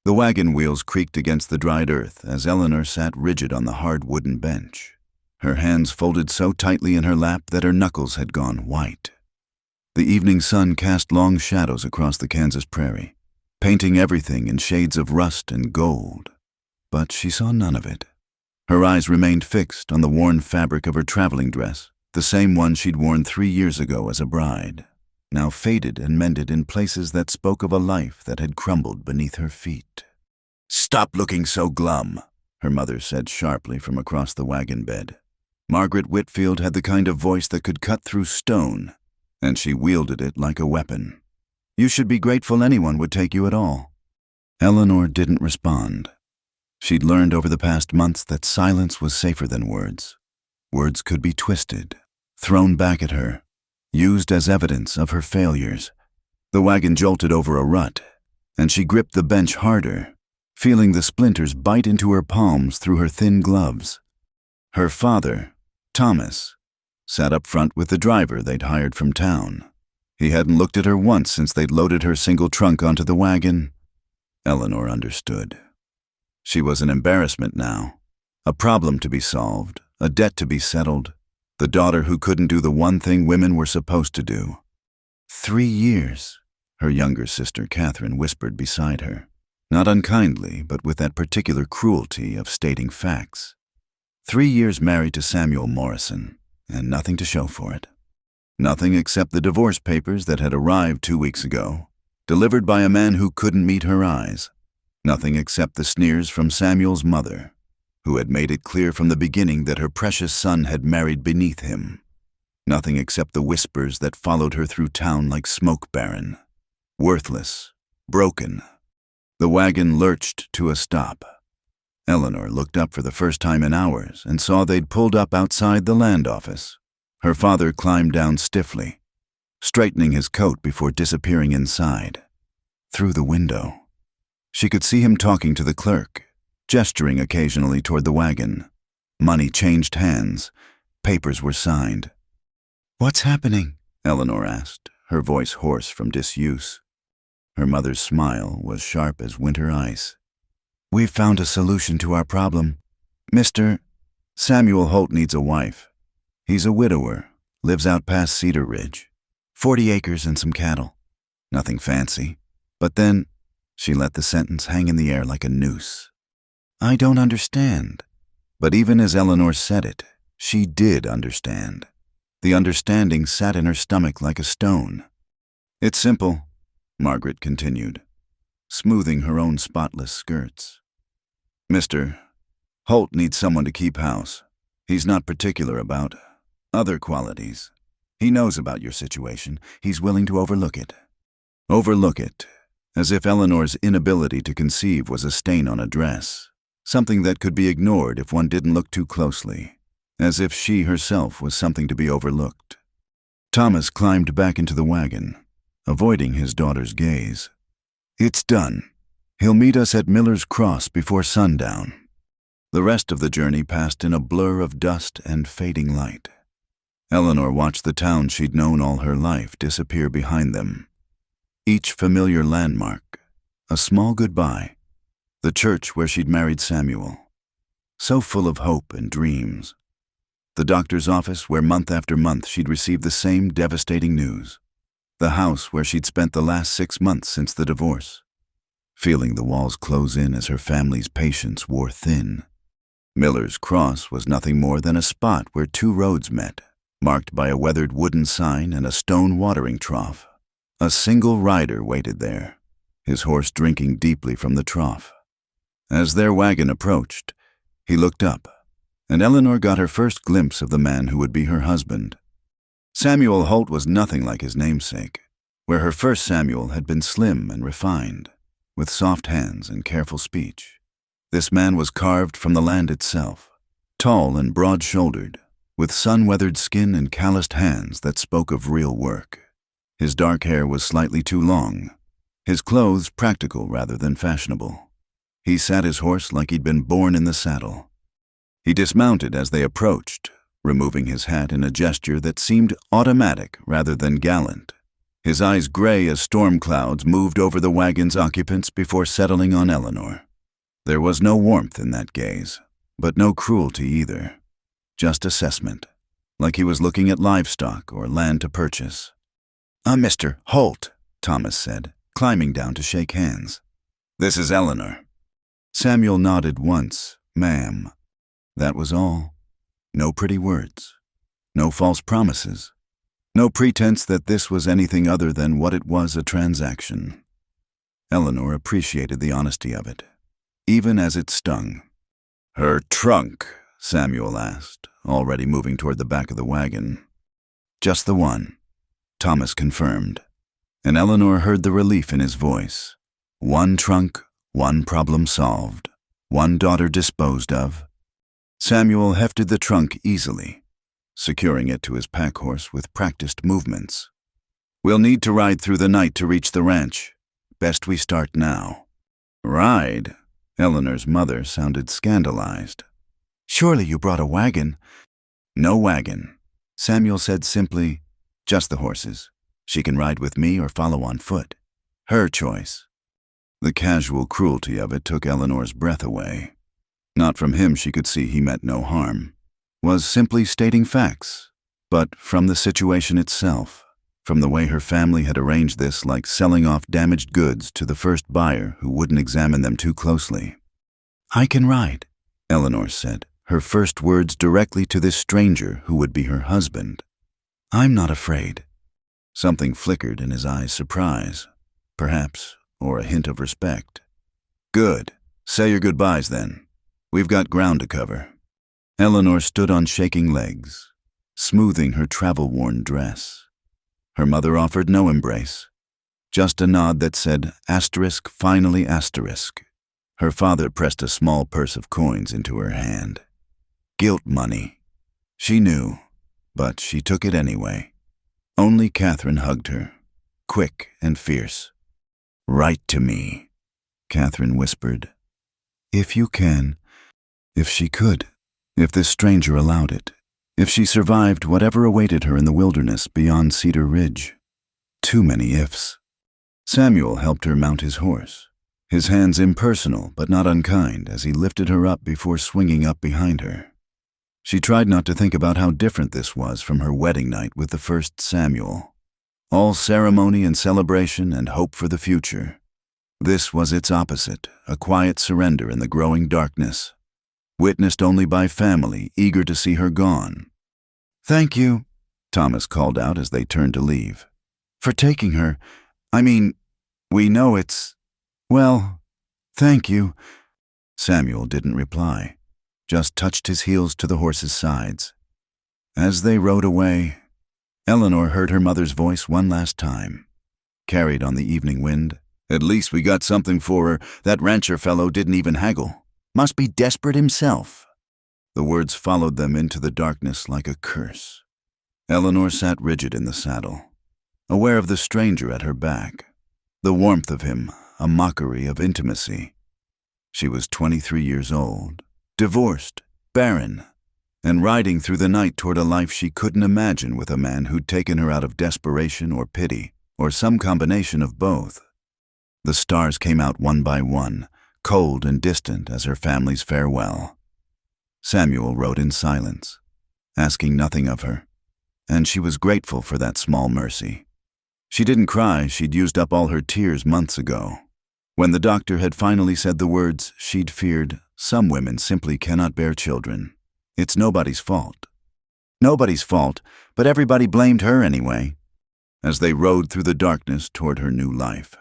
The wagon wheels creaked against the dried earth as Eleanor sat rigid on the hard wooden bench, her hands folded so tightly in her lap that her knuckles had gone white. The evening sun cast long shadows across the Kansas prairie, painting everything in shades of rust and gold. But she saw none of it. Her eyes remained fixed on the worn fabric of her traveling dress, the same one she'd worn 3 years ago as a bride, now faded and mended in places that spoke of a life that had crumbled beneath her feet. "Stop looking so glum," her mother said sharply from across the wagon bed. Margaret Whitfield had the kind of voice that could cut through stone, and she wielded it like a weapon. "You should be grateful anyone would take you at all." Eleanor didn't respond. She'd learned over the past months that silence was safer than words. Words could be twisted, thrown back at her, used as evidence of her failures. The wagon jolted over a rut, and she gripped the bench harder, feeling the splinters bite into her palms through her thin gloves. Her father, Thomas, sat up front with the driver they'd hired from town. He hadn't looked at her once since they'd loaded her single trunk onto the wagon. Eleanor understood. She was an embarrassment now, a problem to be solved, a debt to be settled, the daughter who couldn't do the one thing women were supposed to do. 3 years, her younger sister Catherine whispered beside her, not unkindly, but with that particular cruelty of stating facts. 3 years married to Samuel Morrison, and nothing to show for it. Nothing except the divorce papers that had arrived 2 weeks ago, delivered by a man who couldn't meet her eyes. Nothing except the sneers from Samuel's mother, who had made it clear from the beginning that her precious son had married beneath him. Nothing except the whispers that followed her through town like smoke barren. Worthless, broken. The wagon lurched to a stop. Eleanor looked up for the first time in hours and saw they'd pulled up outside the land office. Her father climbed down stiffly, straightening his coat before disappearing inside. Through the window, she could see him talking to the clerk, gesturing occasionally toward the wagon. Money changed hands. Papers were signed. "What's happening?" Eleanor asked, her voice hoarse from disuse. Her mother's smile was sharp as winter ice. "We've found a solution to our problem. Mr. Samuel Holt needs a wife. He's a widower, lives out past Cedar Ridge. 40 acres and some cattle. Nothing fancy. But then," she let the sentence hang in the air like a noose. "I don't understand." But even as Eleanor said it, she did understand. The understanding sat in her stomach like a stone. "It's simple," Margaret continued, smoothing her own spotless skirts. "Mr. Holt needs someone to keep house. He's not particular about other qualities. He knows about your situation. He's willing to overlook it." Overlook it, as if Eleanor's inability to conceive was a stain on a dress, something that could be ignored if one didn't look too closely, as if she herself was something to be overlooked. Thomas climbed back into the wagon, avoiding his daughter's gaze. "It's done. He'll meet us at Miller's Cross before sundown." The rest of the journey passed in a blur of dust and fading light. Eleanor watched the town she'd known all her life disappear behind them. Each familiar landmark, a small goodbye, the church where she'd married Samuel, so full of hope and dreams. The doctor's office where month after month she'd received the same devastating news. The house where she'd spent the last 6 months since the divorce, feeling the walls close in as her family's patience wore thin. Miller's Cross was nothing more than a spot where 2 roads met, marked by a weathered wooden sign and a stone watering trough. A single rider waited there, his horse drinking deeply from the trough. As their wagon approached, he looked up, and Eleanor got her first glimpse of the man who would be her husband. Samuel Holt was nothing like his namesake, where her first Samuel had been slim and refined, with soft hands and careful speech. This man was carved from the land itself, tall and broad-shouldered, with sun-weathered skin and calloused hands that spoke of real work. His dark hair was slightly too long, his clothes practical rather than fashionable. He sat his horse like he'd been born in the saddle. He dismounted as they approached, removing his hat in a gesture that seemed automatic rather than gallant. his eyes gray as storm clouds moved over the wagon's occupants before settling on Eleanor. There was no warmth in that gaze, but no cruelty either. Just assessment, like he was looking at livestock or land to purchase. Mr. Holt," Thomas said, climbing down to shake hands. "This is Eleanor." Samuel nodded once, "Ma'am." That was all. No pretty words. No false promises. No pretense that this was anything other than what it was, a transaction. Eleanor appreciated the honesty of it, even as it stung. "Her trunk?" Samuel asked, already moving toward the back of the wagon. "Just the one," Thomas confirmed, and Eleanor heard the relief in his voice. One trunk, one problem solved, one daughter disposed of. Samuel hefted the trunk easily, securing it to his pack horse with practiced movements. "We'll need to ride through the night to reach the ranch. Best we start now." "Ride?" Eleanor's mother sounded scandalized. "Surely you brought a wagon." "No wagon," Samuel said simply. "Just the horses. She can ride with me or follow on foot. Her choice." The casual cruelty of it took Eleanor's breath away. Not from him she could see he meant no harm. Was simply stating facts, but from the situation itself, from the way her family had arranged this, like selling off damaged goods to the first buyer who wouldn't examine them too closely. "I can ride," Eleanor said, her first words directly to this stranger who would be her husband. "I'm not afraid." Something flickered in his eyes, surprise, perhaps, or a hint of respect. "Good. Say your goodbyes then. We've got ground to cover." Eleanor stood on shaking legs, smoothing her travel-worn dress. Her mother offered no embrace, just a nod that said, asterisk, finally asterisk. Her father pressed a small purse of coins into her hand. Guilt money. She knew, but she took it anyway. Only Catherine hugged her, quick and fierce. "Write to me," Catherine whispered. "If you can, if she could, if this stranger allowed it, if she survived whatever awaited her in the wilderness beyond Cedar Ridge." Too many ifs. Samuel helped her mount his horse, his hands impersonal but not unkind as he lifted her up before swinging up behind her. She tried not to think about how different this was from her wedding night with the first Samuel. All ceremony and celebration and hope for the future. This was its opposite, a quiet surrender in the growing darkness, witnessed only by family eager to see her gone. "Thank you," Thomas called out as they turned to leave. "For taking her. I mean, we know it's... Well, thank you." Samuel didn't reply, just touched his heels to the horse's sides. As they rode away, Eleanor heard her mother's voice one last time, carried on the evening wind. "At least we got something for her. That rancher fellow didn't even haggle. Must be desperate himself." The words followed them into the darkness like a curse. Eleanor sat rigid in the saddle, aware of the stranger at her back, the warmth of him, a mockery of intimacy. She was 23 years old, divorced, barren, and riding through the night toward a life she couldn't imagine with a man who'd taken her out of desperation or pity, or some combination of both. The stars came out one by one, cold and distant as her family's farewell. Samuel rode in silence, asking nothing of her, and she was grateful for that small mercy. She didn't cry. She'd used up all her tears months ago. When the doctor had finally said the words she'd feared, "Some women simply cannot bear children. It's nobody's fault." Nobody's fault, but everybody blamed her anyway. As they rode through the darkness toward her new life,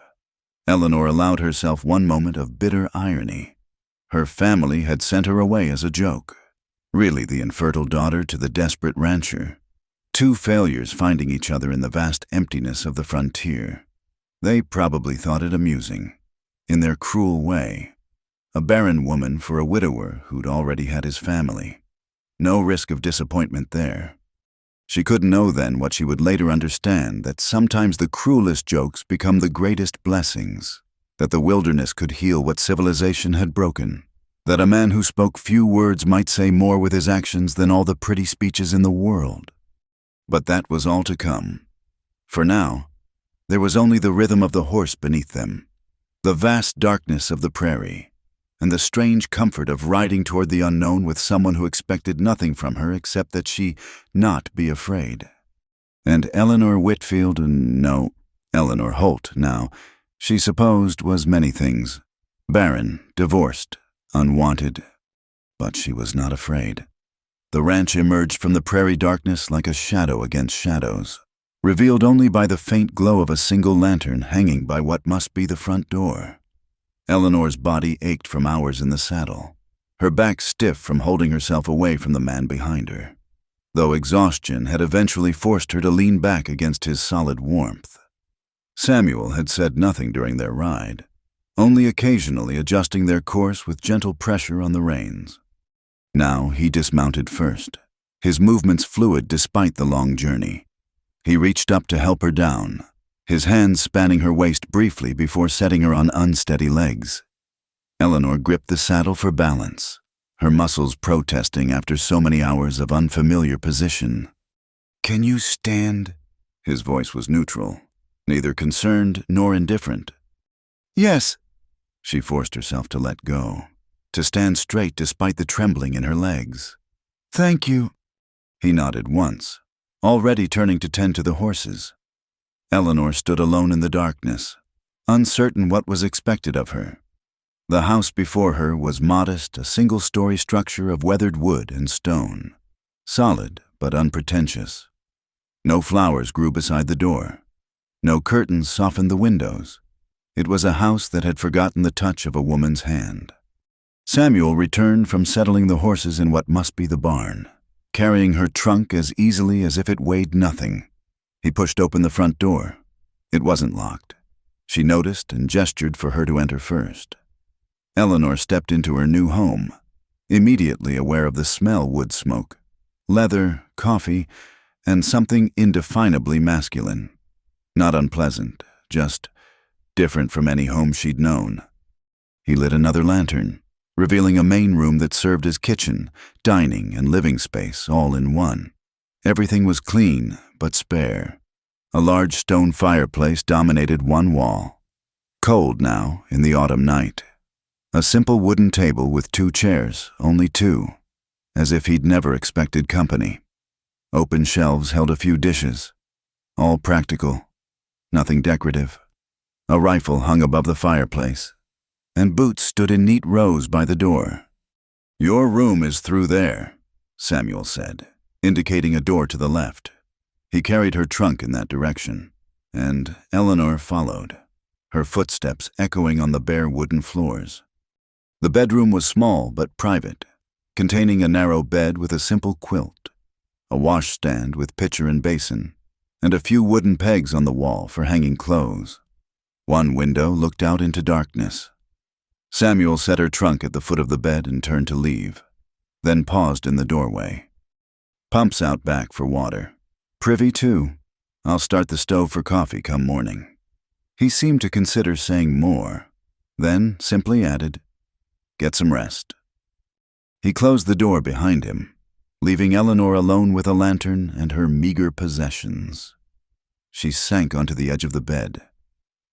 Eleanor allowed herself one moment of bitter irony. Her family had sent her away as a joke. Really the infertile daughter to the desperate rancher. Two failures finding each other in the vast emptiness of the frontier. They probably thought it amusing, in their cruel way. A barren woman for a widower who'd already had his family. No risk of disappointment there. She couldn't know then what she would later understand, that sometimes the cruelest jokes become the greatest blessings, that the wilderness could heal what civilization had broken, that a man who spoke few words might say more with his actions than all the pretty speeches in the world. But that was all to come. For now, There was only the rhythm of the horse beneath them, the vast darkness of the prairie, and the strange comfort of riding toward the unknown with someone who expected nothing from her except that she not be afraid. And Eleanor Whitfield, no, Eleanor Holt now, she supposed was many things. Barren, divorced, unwanted. But she was not afraid. The ranch emerged from the prairie darkness like a shadow against shadows, revealed only by the faint glow of a single lantern hanging by what must be the front door. Eleanor's body ached from hours in the saddle, her back stiff from holding herself away from the man behind her, though exhaustion had eventually forced her to lean back against his solid warmth. Samuel had said nothing during their ride, only occasionally adjusting their course with gentle pressure on the reins. Now he dismounted first, his movements fluid despite the long journey. He reached up to help her down, his hands spanning her waist briefly before setting her on unsteady legs. Eleanor gripped the saddle for balance, her muscles protesting after so many hours of unfamiliar position. "Can you stand?" His voice was neutral, neither concerned nor indifferent. "Yes." She forced herself to let go, to stand straight despite the trembling in her legs. "Thank you." He nodded once, already turning to tend to the horses. Eleanor stood alone in the darkness, uncertain what was expected of her. The house before her was modest, a single-story structure of weathered wood and stone, solid but unpretentious. No flowers grew beside the door. No curtains softened the windows. It was a house that had forgotten the touch of a woman's hand. Samuel returned from settling the horses in what must be the barn, carrying her trunk as easily as if it weighed nothing. He pushed open the front door. It wasn't locked. She noticed and gestured for her to enter first. Eleanor stepped into her new home, immediately aware of the smell wood smoke, leather, coffee, and something indefinably masculine. Not unpleasant, just different from any home she'd known. He lit another lantern, revealing a main room that served as kitchen, dining, and living space all in one. Everything was clean, but spare. A large stone fireplace dominated one wall. Cold now, in the autumn night. A simple wooden table with 2 chairs, only 2, as if he'd never expected company. Open shelves held a few dishes, all practical, nothing decorative. A rifle hung above the fireplace, and boots stood in neat rows by the door. "Your room is through there," Samuel said, indicating a door to the left. He carried her trunk in that direction, and Eleanor followed, her footsteps echoing on the bare wooden floors. The bedroom was small but private, containing a narrow bed with a simple quilt, a washstand with pitcher and basin, and a few wooden pegs on the wall for hanging clothes. One window looked out into darkness. Samuel set her trunk at the foot of the bed and turned to leave, then paused in the doorway. "Pump's out back for water. Privy too. I'll start the stove for coffee come morning." He seemed to consider saying more, then simply added, "Get some rest." He closed the door behind him, leaving Eleanor alone with a lantern and her meager possessions. She sank onto the edge of the bed,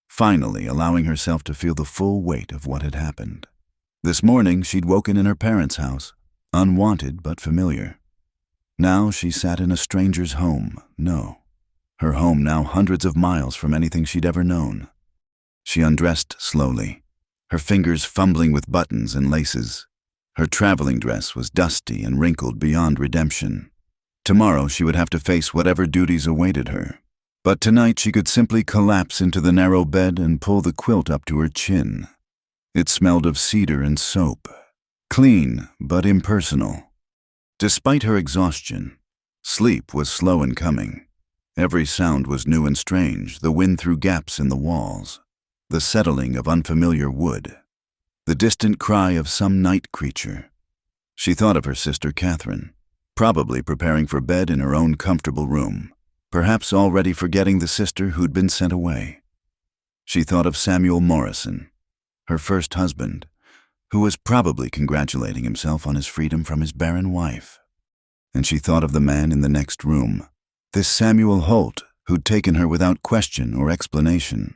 finally allowing herself to feel the full weight of what had happened. This morning she'd woken in her parents' house, unwanted but familiar. Now she sat in a stranger's home, her home now hundreds of miles from anything she'd ever known. She undressed slowly, her fingers fumbling with buttons and laces. Her traveling dress was dusty and wrinkled beyond redemption. Tomorrow she would have to face whatever duties awaited her. But tonight she could simply collapse into the narrow bed and pull the quilt up to her chin. It smelled of cedar and soap, clean but impersonal. Despite her exhaustion, sleep was slow in coming. Every sound was new and strange, the wind through gaps in the walls, the settling of unfamiliar wood, the distant cry of some night creature. She thought of her sister Catherine, probably preparing for bed in her own comfortable room, perhaps already forgetting the sister who'd been sent away. She thought of Samuel Morrison, her first husband, who was probably congratulating himself on his freedom from his barren wife. And she thought of the man in the next room, this Samuel Holt, who'd taken her without question or explanation.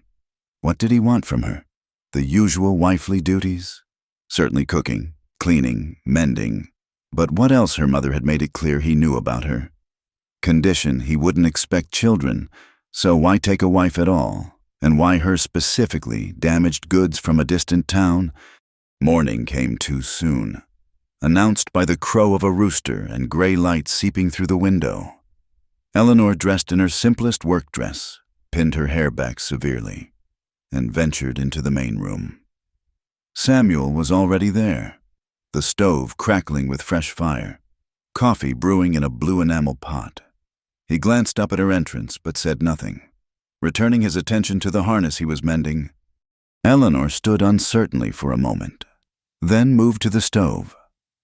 What did he want from her? The usual wifely duties? Certainly cooking, cleaning, mending. But what else her mother had made it clear he knew about her? Condition, he wouldn't expect children, so why take a wife at all? And why her specifically, damaged goods from a distant town? Morning came too soon, announced by the crow of a rooster and gray light seeping through the window. Eleanor, dressed in her simplest work dress, pinned her hair back severely, and ventured into the main room. Samuel was already there, the stove crackling with fresh fire, coffee brewing in a blue enamel pot. He glanced up at her entrance but said nothing, returning his attention to the harness he was mending. Eleanor stood uncertainly for a moment, then moved to the stove.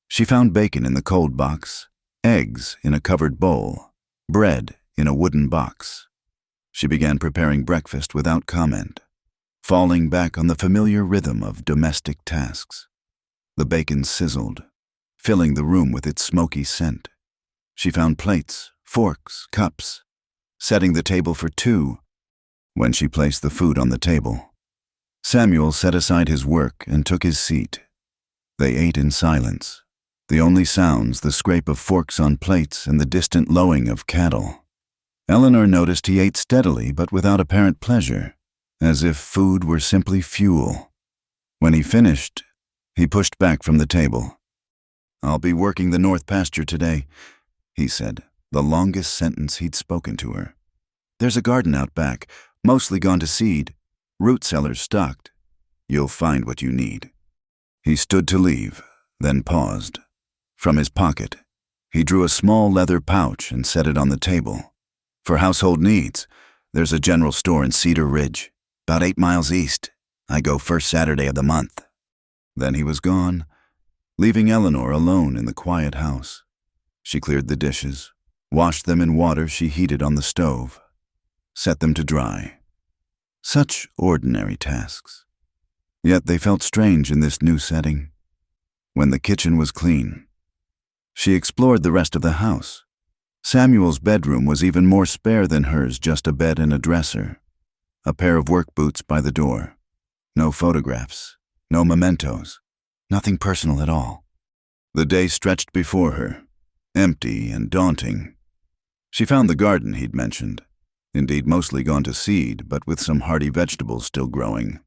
She found bacon in the cold box, eggs in a covered bowl, bread in a wooden box. She began preparing breakfast without comment, falling back on the familiar rhythm of domestic tasks. The bacon sizzled, filling the room with its smoky scent. She found plates, forks, cups, setting the table for two. When she placed the food on the table, Samuel set aside his work and took his seat. They ate in silence, the only sounds the scrape of forks on plates and the distant lowing of cattle. Eleanor noticed he ate steadily but without apparent pleasure, as if food were simply fuel. When he finished, he pushed back from the table. "I'll be working the north pasture today," he said, the longest sentence he'd spoken to her. "There's a garden out back, mostly gone to seed, root cellars stocked. You'll find what you need." He stood to leave, then paused. From his pocket, he drew a small leather pouch and set it on the table. "For household needs, there's a general store in Cedar Ridge, about 8 miles east. I go first Saturday of the month." Then he was gone, leaving Eleanor alone in the quiet house. She cleared the dishes, washed them in water she heated on the stove, set them to dry. Such ordinary tasks. Yet they felt strange in this new setting. When the kitchen was clean, she explored the rest of the house. Samuel's bedroom was even more spare than hers, just a bed and a dresser. A pair of work boots by the door. No photographs, no mementos, nothing personal at all. The day stretched before her, empty and daunting. She found the garden he'd mentioned, indeed mostly gone to seed, but with some hardy vegetables still growing.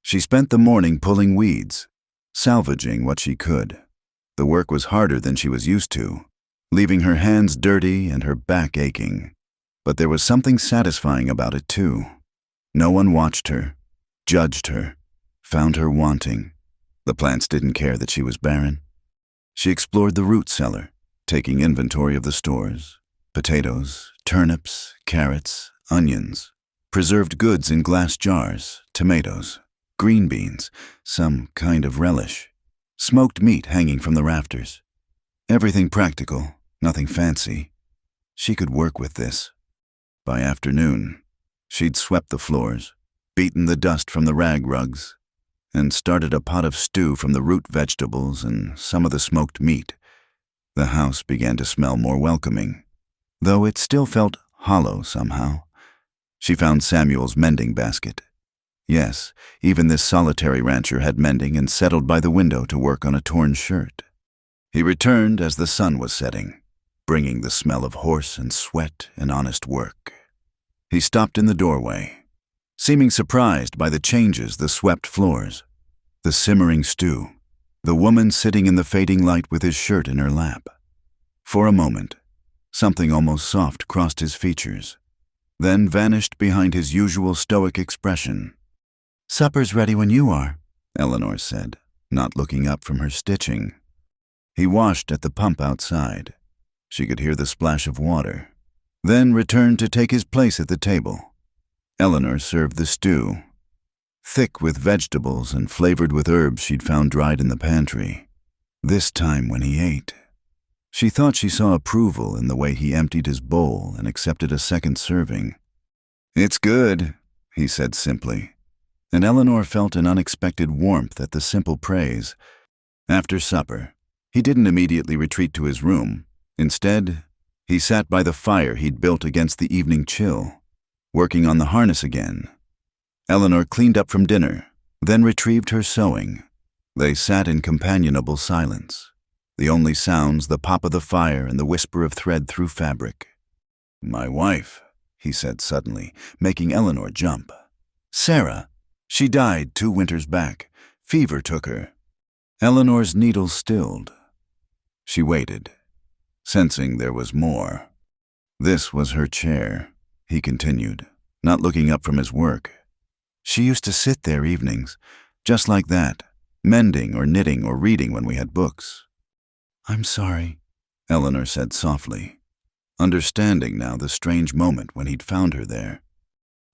She spent the morning pulling weeds, salvaging what she could. The work was harder than she was used to, leaving her hands dirty and her back aching. But there was something satisfying about it too. No one watched her, judged her, found her wanting. The plants didn't care that she was barren. She explored the root cellar, taking inventory of the stores: potatoes, turnips, carrots, onions, preserved goods in glass jars, tomatoes, green beans, some kind of relish, smoked meat hanging from the rafters. Everything practical, nothing fancy. She could work with this. By afternoon, she'd swept the floors, beaten the dust from the rag rugs, and started a pot of stew from the root vegetables and some of the smoked meat. The house began to smell more welcoming, though it still felt hollow somehow. She found Samuel's mending basket. Yes, even this solitary rancher had mending and settled by the window to work on a torn shirt. He returned as the sun was setting, bringing the smell of horse and sweat and honest work. He stopped in the doorway, seeming surprised by the changes: the swept floors, the simmering stew, the woman sitting in the fading light with his shirt in her lap. For a moment, something almost soft crossed his features, then vanished behind his usual stoic expression. "Supper's ready when you are," Eleanor said, not looking up from her stitching. He washed at the pump outside. She could hear the splash of water, then returned to take his place at the table. Eleanor served the stew, thick with vegetables and flavored with herbs she'd found dried in the pantry. This time when he ate, she thought she saw approval in the way he emptied his bowl and accepted a second serving. "It's good," he said simply, and Eleanor felt an unexpected warmth at the simple praise. After supper, he didn't immediately retreat to his room. Instead, he sat by the fire he'd built against the evening chill, working on the harness again. Eleanor cleaned up from dinner, then retrieved her sewing. They sat in companionable silence, the only sounds the pop of the fire and the whisper of thread through fabric. "My wife," he said suddenly, making Eleanor jump. "Sarah. She died 2 winters back. Fever took her." Eleanor's needles stilled. She waited, sensing there was more. "This was her chair," he continued, not looking up from his work. "She used to sit there evenings, just like that, mending or knitting or reading when we had books." "I'm sorry," Eleanor said softly, understanding now the strange moment when he'd found her there.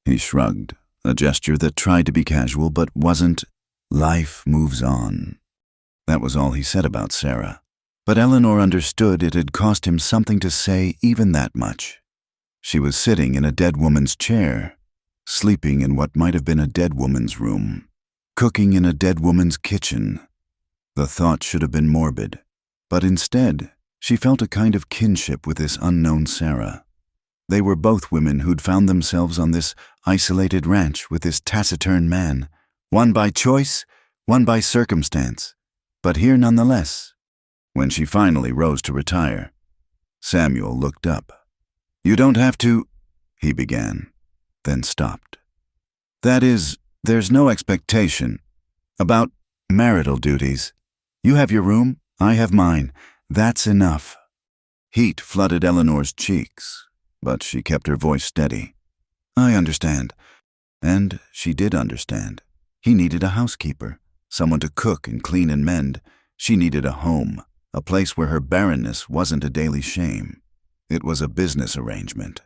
He shrugged, a gesture that tried to be casual but wasn't. Life moves on. That was all he said about Sarah. But Eleanor understood it had cost him something to say even that much. She was sitting in a dead woman's chair, sleeping in what might have been a dead woman's room, cooking in a dead woman's kitchen. The thought should have been morbid, but instead, she felt a kind of kinship with this unknown Sarah. They were both women who'd found themselves on this isolated ranch with this taciturn man, one by choice, one by circumstance, but here nonetheless. When she finally rose to retire, Samuel looked up. "You don't have to," he began, then stopped. "That is, there's no expectation. About marital duties. You have your room, I have mine. That's enough." Heat flooded Eleanor's cheeks, but she kept her voice steady. "I understand." And she did understand. He needed a housekeeper, someone to cook and clean and mend. She needed a home, a place where her barrenness wasn't a daily shame. It was a business arrangement.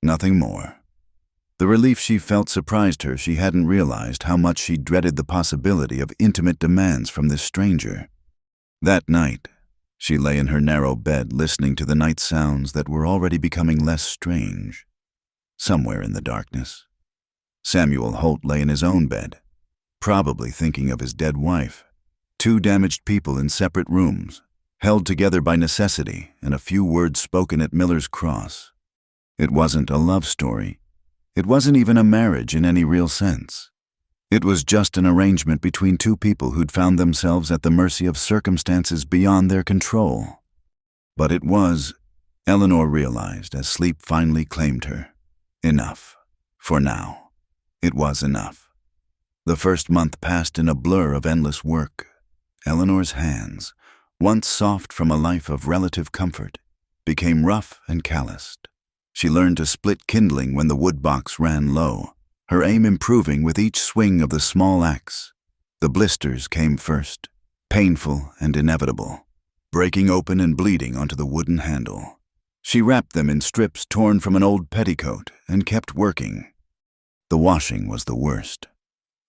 Nothing more. The relief she felt surprised her. She hadn't realized how much she dreaded the possibility of intimate demands from this stranger. That night, she lay in her narrow bed listening to the night sounds that were already becoming less strange. Somewhere in the darkness, Samuel Holt lay in his own bed, probably thinking of his dead wife. 2 damaged people in separate rooms, held together by necessity and a few words spoken at Miller's Cross. It wasn't a love story. It wasn't even a marriage in any real sense. It was just an arrangement between 2 people who'd found themselves at the mercy of circumstances beyond their control. But it was, Eleanor realized as sleep finally claimed her, enough. For now, it was enough. The first month passed in a blur of endless work. Eleanor's hands, once soft from a life of relative comfort, became rough and calloused. She learned to split kindling when the wood box ran low, her aim improving with each swing of the small axe. The blisters came first, painful and inevitable, breaking open and bleeding onto the wooden handle. She wrapped them in strips torn from an old petticoat and kept working. The washing was the worst.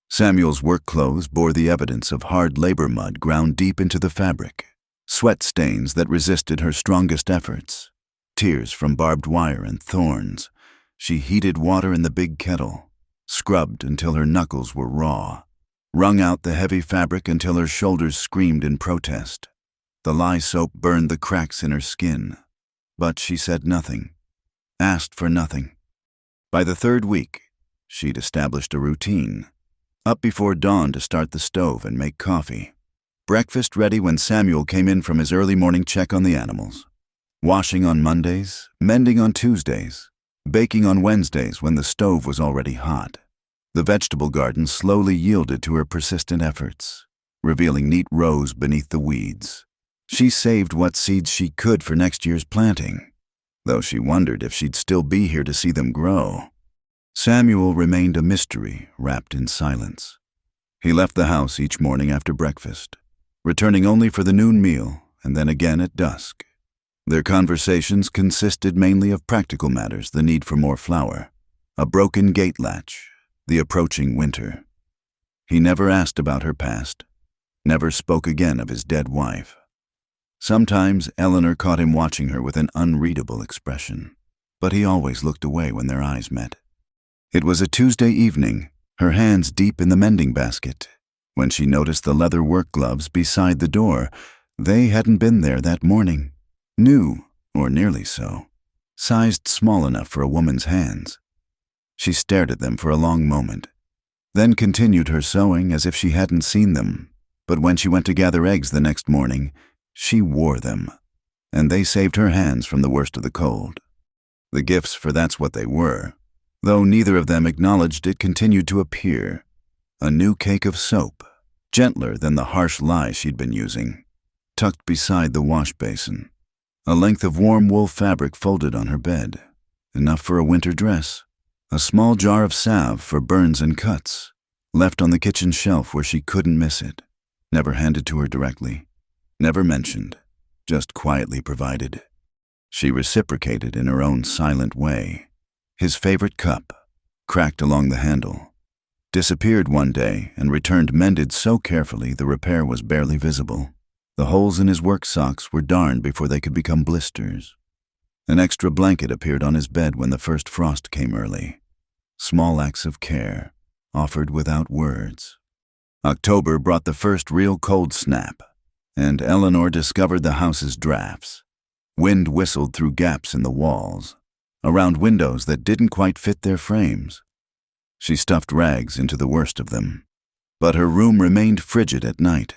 Samuel's work clothes bore the evidence of hard labor mud ground deep into the fabric, sweat stains that resisted her strongest efforts, tears from barbed wire and thorns. She heated water in the big kettle, scrubbed until her knuckles were raw, wrung out the heavy fabric until her shoulders screamed in protest. The lye soap burned the cracks in her skin, but she said nothing, asked for nothing. By the 3rd week, she'd established a routine. Up before dawn to start the stove and make coffee. Breakfast ready when Samuel came in from his early morning check on the animals. Washing on Mondays, mending on Tuesdays, baking on Wednesdays when the stove was already hot. The vegetable garden slowly yielded to her persistent efforts, revealing neat rows beneath the weeds. She saved what seeds she could for next year's planting, though she wondered if she'd still be here to see them grow. Samuel remained a mystery wrapped in silence. He left the house each morning after breakfast, returning only for the noon meal and then again at dusk. Their conversations consisted mainly of practical matters: the need for more flour, a broken gate latch, the approaching winter. He never asked about her past, never spoke again of his dead wife. Sometimes Eleanor caught him watching her with an unreadable expression, but he always looked away when their eyes met. It was a Tuesday evening, her hands deep in the mending basket, when she noticed the leather work gloves beside the door. They hadn't been there that morning. New, or nearly so, sized small enough for a woman's hands. She stared at them for a long moment, then continued her sewing as if she hadn't seen them. But when she went to gather eggs the next morning, she wore them, and they saved her hands from the worst of the cold. The gifts, for that's what they were, though neither of them acknowledged it, continued to appear. A new cake of soap, gentler than the harsh lye she'd been using, tucked beside the wash basin. A length of warm wool fabric folded on her bed, enough for a winter dress. A small jar of salve for burns and cuts, left on the kitchen shelf where she couldn't miss it. Never handed to her directly, never mentioned, just quietly provided. She reciprocated in her own silent way. His favorite cup, cracked along the handle, disappeared one day and returned mended so carefully the repair was barely visible. The holes in his work socks were darned before they could become blisters. An extra blanket appeared on his bed when the first frost came early. Small acts of care, offered without words. October brought the first real cold snap, and Eleanor discovered the house's drafts. Wind whistled through gaps in the walls, around windows that didn't quite fit their frames. She stuffed rags into the worst of them, but her room remained frigid at night.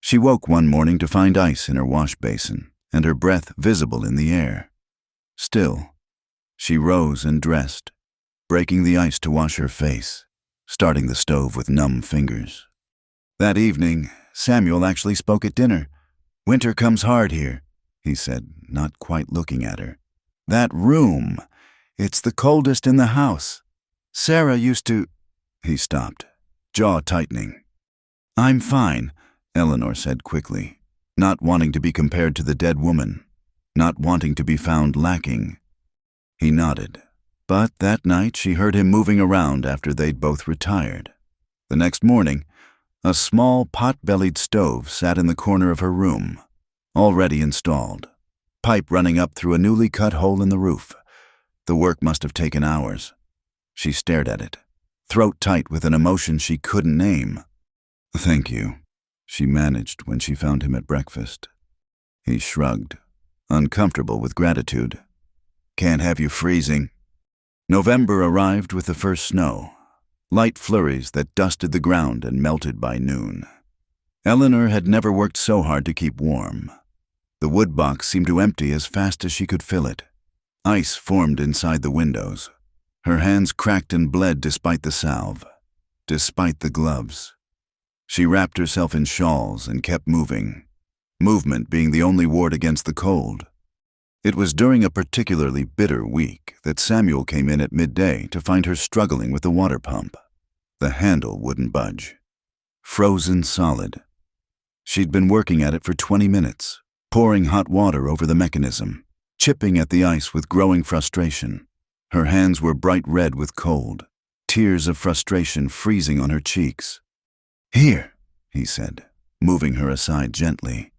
She woke one morning to find ice in her wash basin and her breath visible in the air. Still, she rose and dressed, breaking the ice to wash her face, starting the stove with numb fingers. That evening, Samuel actually spoke at dinner. "Winter comes hard here," he said, not quite looking at her. "That room, it's the coldest in the house. Sarah used to—" He stopped, jaw tightening. "I'm fine," Eleanor said quickly, not wanting to be compared to the dead woman, not wanting to be found lacking. He nodded, but that night she heard him moving around after they'd both retired. The next morning, a small pot-bellied stove sat in the corner of her room, already installed, pipe running up through a newly cut hole in the roof. The work must have taken hours. She stared at it, throat tight with an emotion she couldn't name. "Thank you," she managed when she found him at breakfast. He shrugged, uncomfortable with gratitude. "Can't have you freezing." November arrived with the first snow, light flurries that dusted the ground and melted by noon. Eleanor had never worked so hard to keep warm. The wood box seemed to empty as fast as she could fill it. Ice formed inside the windows. Her hands cracked and bled despite the salve, despite the gloves. She wrapped herself in shawls and kept moving, movement being the only ward against the cold. It was during a particularly bitter week that Samuel came in at midday to find her struggling with the water pump. The handle wouldn't budge. Frozen solid. She'd been working at it for 20 minutes, pouring hot water over the mechanism, chipping at the ice with growing frustration. Her hands were bright red with cold, tears of frustration freezing on her cheeks. "Here," he said, moving her aside gently.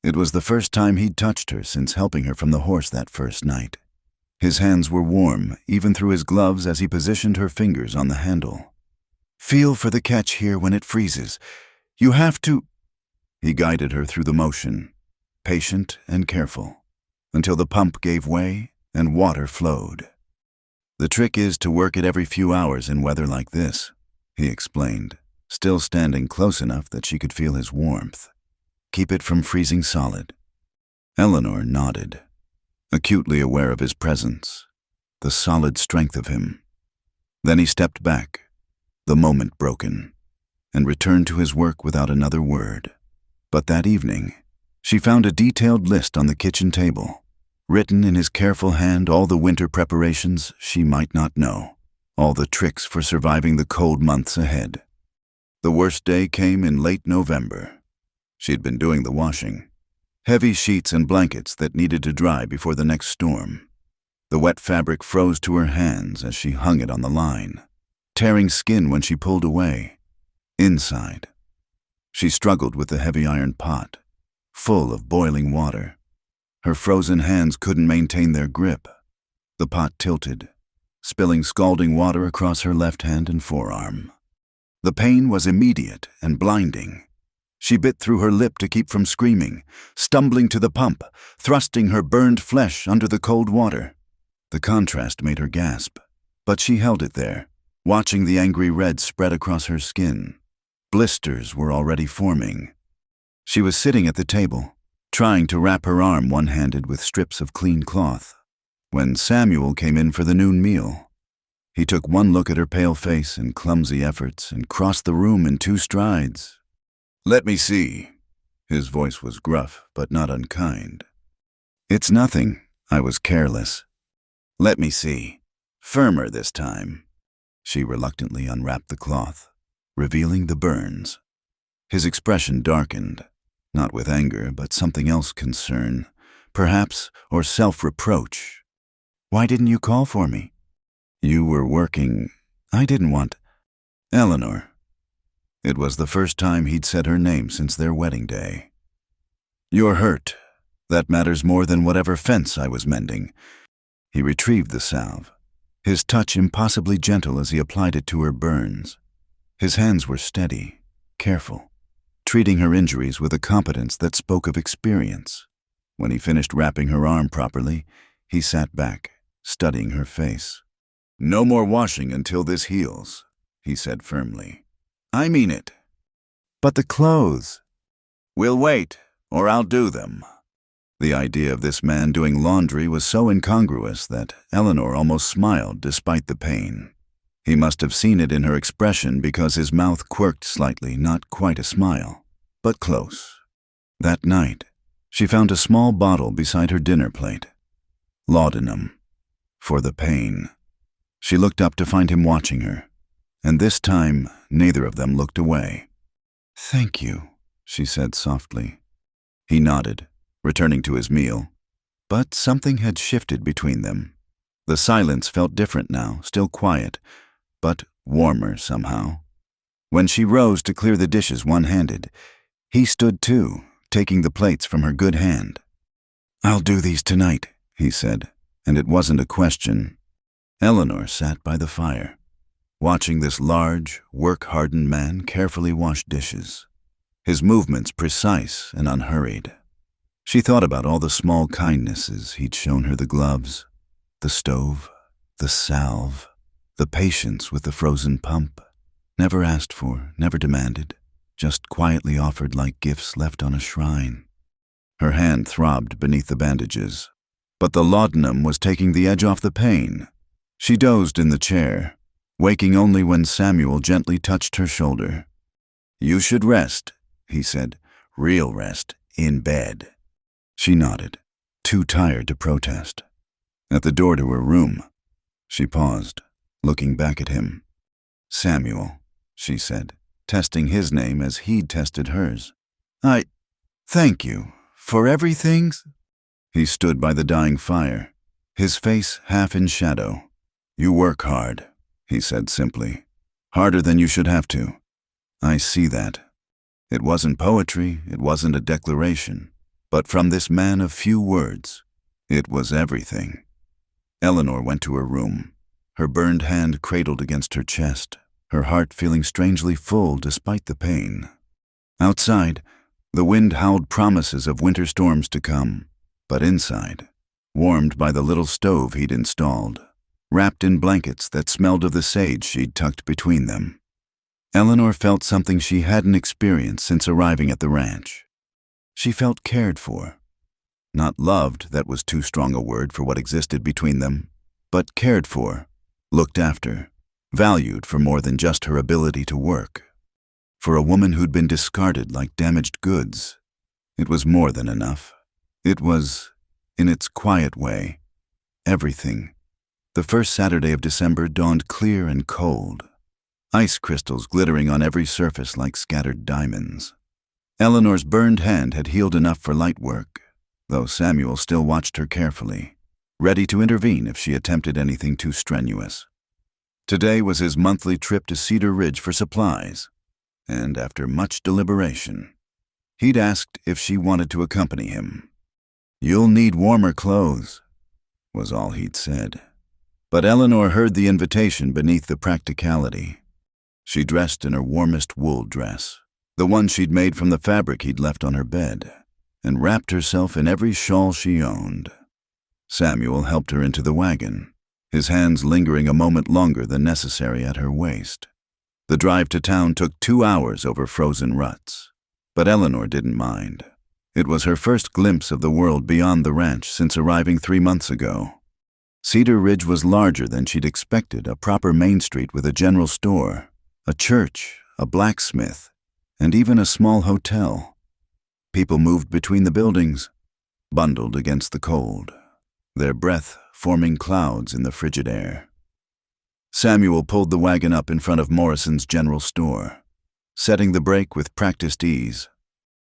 It was the first time he'd touched her since helping her from the horse that first night. His hands were warm, even through his gloves as he positioned her fingers on the handle. "Feel for the catch here when it freezes. You have to—" He guided her through the motion, patient and careful, until the pump gave way and water flowed. "The trick is to work it every few hours in weather like this," he explained, still standing close enough that she could feel his warmth. "Keep it from freezing solid." Eleanor nodded, acutely aware of his presence, the solid strength of him. Then he stepped back, the moment broken, and returned to his work without another word. But that evening, she found a detailed list on the kitchen table, written in his careful hand all the winter preparations she might not know, all the tricks for surviving the cold months ahead. The worst day came in late November. She'd been doing the washing. Heavy sheets and blankets that needed to dry before the next storm. The wet fabric froze to her hands as she hung it on the line, tearing skin when she pulled away. Inside, she struggled with the heavy iron pot, full of boiling water. Her frozen hands couldn't maintain their grip. The pot tilted, spilling scalding water across her left hand and forearm. The pain was immediate and blinding. She bit through her lip to keep from screaming, stumbling to the pump, thrusting her burned flesh under the cold water. The contrast made her gasp. But she held it there, watching the angry red spread across her skin. Blisters were already forming. She was sitting at the table, trying to wrap her arm one-handed with strips of clean cloth, when Samuel came in for the noon meal. He took one look at her pale face and clumsy efforts and crossed the room in 2 strides. "Let me see." His voice was gruff, but not unkind. "It's nothing. I was careless." "Let me see. Firmer this time." She reluctantly unwrapped the cloth, revealing the burns. His expression darkened, not with anger, but something else, concern, perhaps, or self-reproach. "Why didn't you call for me?" "You were working. I didn't want—" "Eleanor." It was the first time he'd said her name since their wedding day. "You're hurt. That matters more than whatever fence I was mending." He retrieved the salve, his touch impossibly gentle as he applied it to her burns. His hands were steady, careful, treating her injuries with a competence that spoke of experience. When he finished wrapping her arm properly, he sat back, studying her face. "No more washing until this heals," he said firmly. "I mean it." "But the clothes." "We'll wait, or I'll do them." The idea of this man doing laundry was so incongruous that Eleanor almost smiled despite the pain. He must have seen it in her expression because his mouth quirked slightly, not quite a smile, but close. That night, she found a small bottle beside her dinner plate. Laudanum. For the pain. She looked up to find him watching her, and this time neither of them looked away. "Thank you," she said softly. He nodded, returning to his meal. But something had shifted between them. The silence felt different now, still quiet, but warmer somehow. When she rose to clear the dishes one-handed, he stood too, taking the plates from her good hand. "I'll do these tonight," he said, and it wasn't a question. Eleanor sat by the fire, watching this large, work-hardened man carefully wash dishes, his movements precise and unhurried. She thought about all the small kindnesses he'd shown her: the gloves, the stove, the salve, the patience with the frozen pump. Never asked for, never demanded, just quietly offered like gifts left on a shrine. Her hand throbbed beneath the bandages, but the laudanum was taking the edge off the pain. She dozed in the chair, waking only when Samuel gently touched her shoulder. "You should rest," he said, "real rest, in bed." She nodded, too tired to protest. At the door to her room, she paused, looking back at him. "Samuel," she said, testing his name as he'd tested hers. Thank you, for everything." He stood by the dying fire, his face half in shadow. "You work hard," he said simply. "Harder than you should have to. I see that." It wasn't poetry, it wasn't a declaration. But from this man of few words, it was everything. Eleanor went to her room, her burned hand cradled against her chest, her heart feeling strangely full despite the pain. Outside, the wind howled promises of winter storms to come, but inside, warmed by the little stove he'd installed, wrapped in blankets that smelled of the sage she'd tucked between them, Eleanor felt something she hadn't experienced since arriving at the ranch. She felt cared for. Not loved, that was too strong a word for what existed between them, but cared for, looked after, valued for more than just her ability to work. For a woman who'd been discarded like damaged goods, it was more than enough. It was, in its quiet way, everything. The first Saturday of December dawned clear and cold, ice crystals glittering on every surface like scattered diamonds. Eleanor's burned hand had healed enough for light work, though Samuel still watched her carefully, ready to intervene if she attempted anything too strenuous. Today was his monthly trip to Cedar Ridge for supplies, and after much deliberation, he'd asked if she wanted to accompany him. "You'll need warmer clothes," was all he'd said. But Eleanor heard the invitation beneath the practicality. She dressed in her warmest wool dress, the one she'd made from the fabric he'd left on her bed, and wrapped herself in every shawl she owned. Samuel helped her into the wagon, his hands lingering a moment longer than necessary at her waist. The drive to town took 2 hours over frozen ruts, but Eleanor didn't mind. It was her first glimpse of the world beyond the ranch since arriving 3 months ago. Cedar Ridge was larger than she'd expected, a proper main street with a general store, a church, a blacksmith, and even a small hotel. People moved between the buildings, bundled against the cold, their breath forming clouds in the frigid air. Samuel pulled the wagon up in front of Morrison's general store, setting the brake with practiced ease.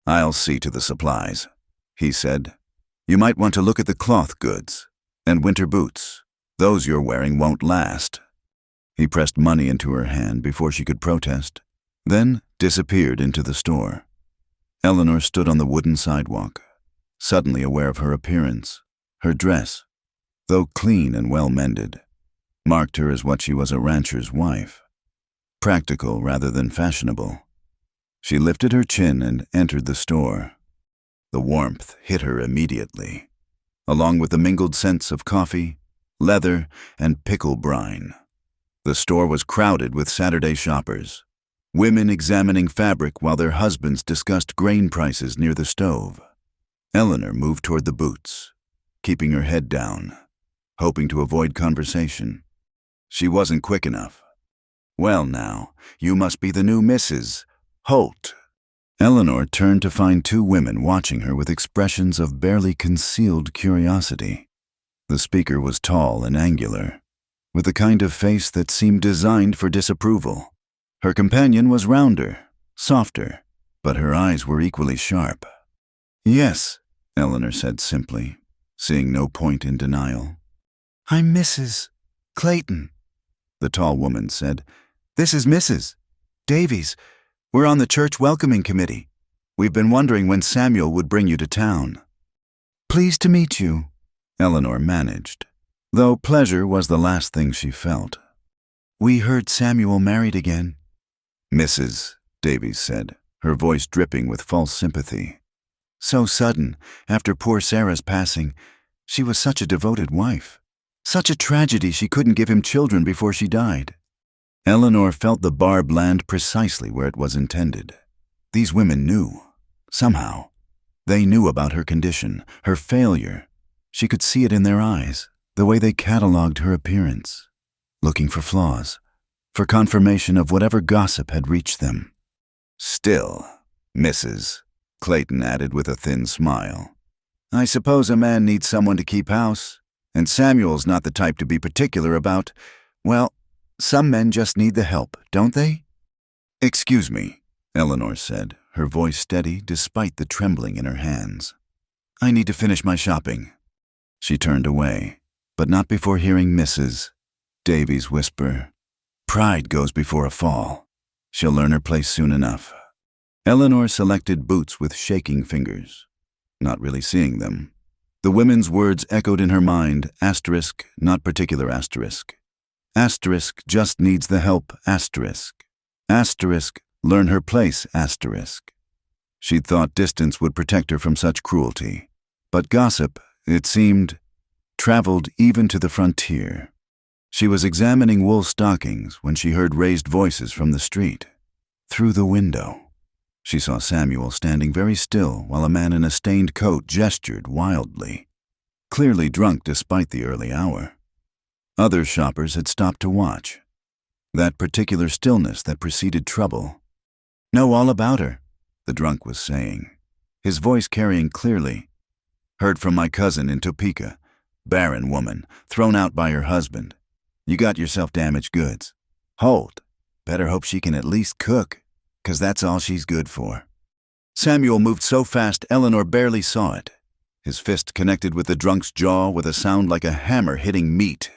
"I'll see to the supplies," he said. "You might want to look at the cloth goods and winter boots. Those you're wearing won't last." He pressed money into her hand before she could protest, then disappeared into the store. Eleanor stood on the wooden sidewalk, suddenly aware of her appearance. Her dress, though clean and well-mended, marked her as what she was, a rancher's wife. Practical rather than fashionable. She lifted her chin and entered the store. The warmth hit her immediately, along with the mingled scents of coffee, leather, and pickle brine. The store was crowded with Saturday shoppers, women examining fabric while their husbands discussed grain prices near the stove. Eleanor moved toward the boots, keeping her head down, hoping to avoid conversation. She wasn't quick enough. "Well now, you must be the new Mrs. Holt." Eleanor turned to find 2 women watching her with expressions of barely concealed curiosity. The speaker was tall and angular, with the kind of face that seemed designed for disapproval. Her companion was rounder, softer, but her eyes were equally sharp. "Yes," Eleanor said simply, seeing no point in denial. "I'm Mrs. Clayton," the tall woman said. "This is Mrs. Davies. We're on the church welcoming committee. We've been wondering when Samuel would bring you to town." "Pleased to meet you," Eleanor managed, though pleasure was the last thing she felt. "We heard Samuel married again," Mrs. Davies said, her voice dripping with false sympathy. "So sudden, after poor Sarah's passing. She was such a devoted wife. Such a tragedy she couldn't give him children before she died." Eleanor felt the barb land precisely where it was intended. These women knew. Somehow, they knew about her condition, her failure. She could see it in their eyes, the way they catalogued her appearance, looking for flaws, for confirmation of whatever gossip had reached them. "Still," Mrs. Clayton added with a thin smile, "I suppose a man needs someone to keep house. And Samuel's not the type to be particular about, well, some men just need the help, don't they?" "Excuse me," Eleanor said, her voice steady despite the trembling in her hands. "I need to finish my shopping." She turned away, but not before hearing Mrs. Davies whisper, "Pride goes before a fall. She'll learn her place soon enough." Eleanor selected boots with shaking fingers, not really seeing them. The women's words echoed in her mind, asterisk, not particular asterisk. Asterisk just needs the help, asterisk. Asterisk, learn her place, asterisk. She'd thought distance would protect her from such cruelty. But gossip, it seemed, traveled even to the frontier. She was examining wool stockings when she heard raised voices from the street. Through the window, she saw Samuel standing very still while a man in a stained coat gestured wildly, clearly drunk despite the early hour. Other shoppers had stopped to watch. That particular stillness that preceded trouble. "Know all about her," the drunk was saying, his voice carrying clearly. "Heard from my cousin in Topeka. Barren woman, thrown out by her husband. You got yourself damaged goods. Holt, better hope she can at least cook, 'cause that's all she's good for." Samuel moved so fast Eleanor barely saw it. His fist connected with the drunk's jaw with a sound like a hammer hitting meat.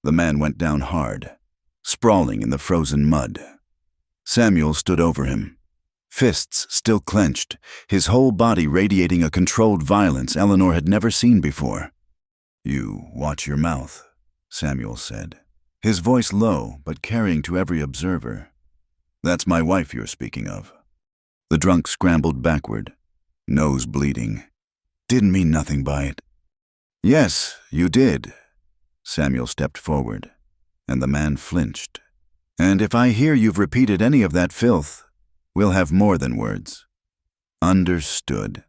The man went down hard, sprawling in the frozen mud. Samuel stood over him, fists still clenched, his whole body radiating a controlled violence Eleanor had never seen before. "You watch your mouth," Samuel said, his voice low but carrying to every observer. "That's my wife you're speaking of." The drunk scrambled backward, nose bleeding. "Didn't mean nothing by it." "Yes, you did. Samuel stepped forward, and the man flinched. "And if I hear you've repeated any of that filth, we'll have more than words." "Understood."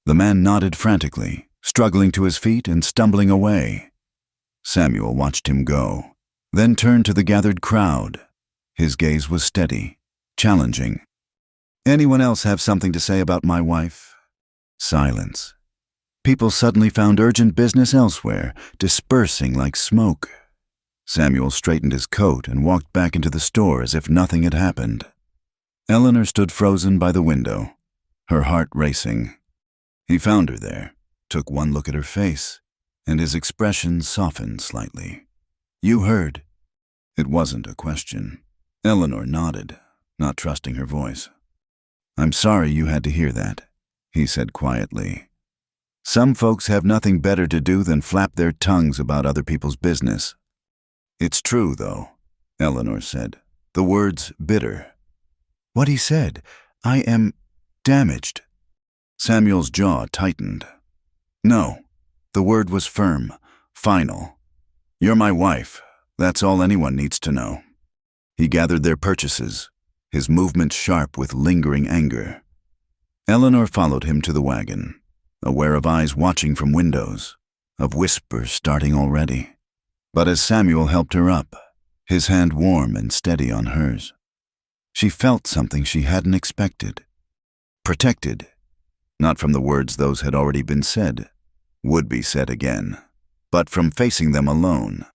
The man nodded frantically, struggling to his feet and stumbling away. Samuel watched him go, then turned to the gathered crowd. His gaze was steady, challenging. "Anyone else have something to say about my wife?" Silence. People suddenly found urgent business elsewhere, dispersing like smoke. Samuel straightened his coat and walked back into the store as if nothing had happened. Eleanor stood frozen by the window, her heart racing. He found her there, took one look at her face, and his expression softened slightly. "You heard." It wasn't a question. Eleanor nodded, not trusting her voice. "I'm sorry you had to hear that," he said quietly. "Some folks have nothing better to do than flap their tongues about other people's business." "It's true, though," Eleanor said, the words bitter. "What he said, I am damaged." Samuel's jaw tightened. "No." The word was firm, final. "You're my wife. That's all anyone needs to know." He gathered their purchases, his movements sharp with lingering anger. Eleanor followed him to the wagon, aware of eyes watching from windows, of whispers starting already. But as Samuel helped her up, his hand warm and steady on hers, she felt something she hadn't expected. Protected, not from the words those had already been said, would be said again, but from facing them alone.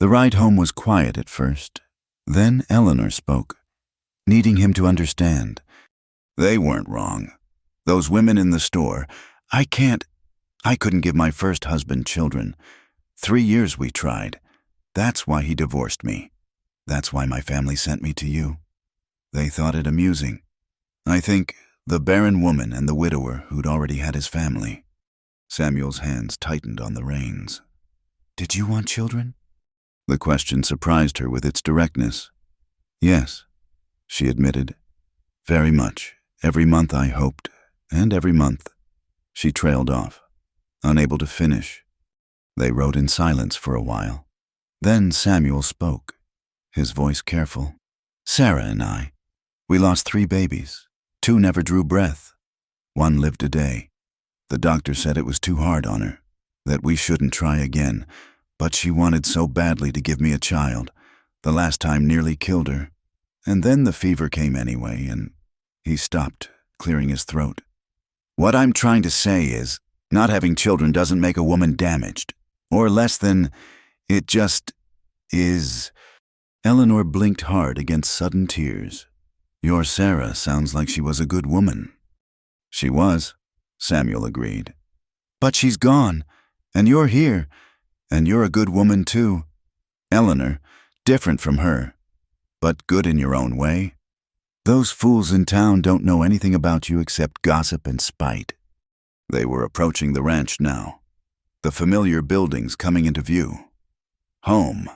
The ride home was quiet at first. Then Eleanor spoke, needing him to understand. "They weren't wrong. Those women in the store, I couldn't give my first husband children. 3 years we tried. That's why he divorced me. That's why my family sent me to you. They thought it amusing. I think the barren woman and the widower who'd already had his family." Samuel's hands tightened on the reins. "Did you want children?" The question surprised her with its directness. "Yes," she admitted. "Very much. Every month I hoped, and every month." She trailed off, unable to finish. They rode in silence for a while. Then Samuel spoke, his voice careful. "Sarah and I, we lost 3 babies. 2 never drew breath. 1 lived a day. The doctor said it was too hard on her, that we shouldn't try again, but she wanted so badly to give me a child. The last time nearly killed her. And then the fever came anyway, and..." He stopped, clearing his throat. "What I'm trying to say is, not having children doesn't make a woman damaged, or less than. It just is." Eleanor blinked hard against sudden tears. "Your Sarah sounds like she was a good woman." "She was," Samuel agreed. "But she's gone, and you're here, and you're a good woman too. Eleanor, different from her, but good in your own way. Those fools in town don't know anything about you except gossip and spite." They were approaching the ranch now, the familiar buildings coming into view. Home.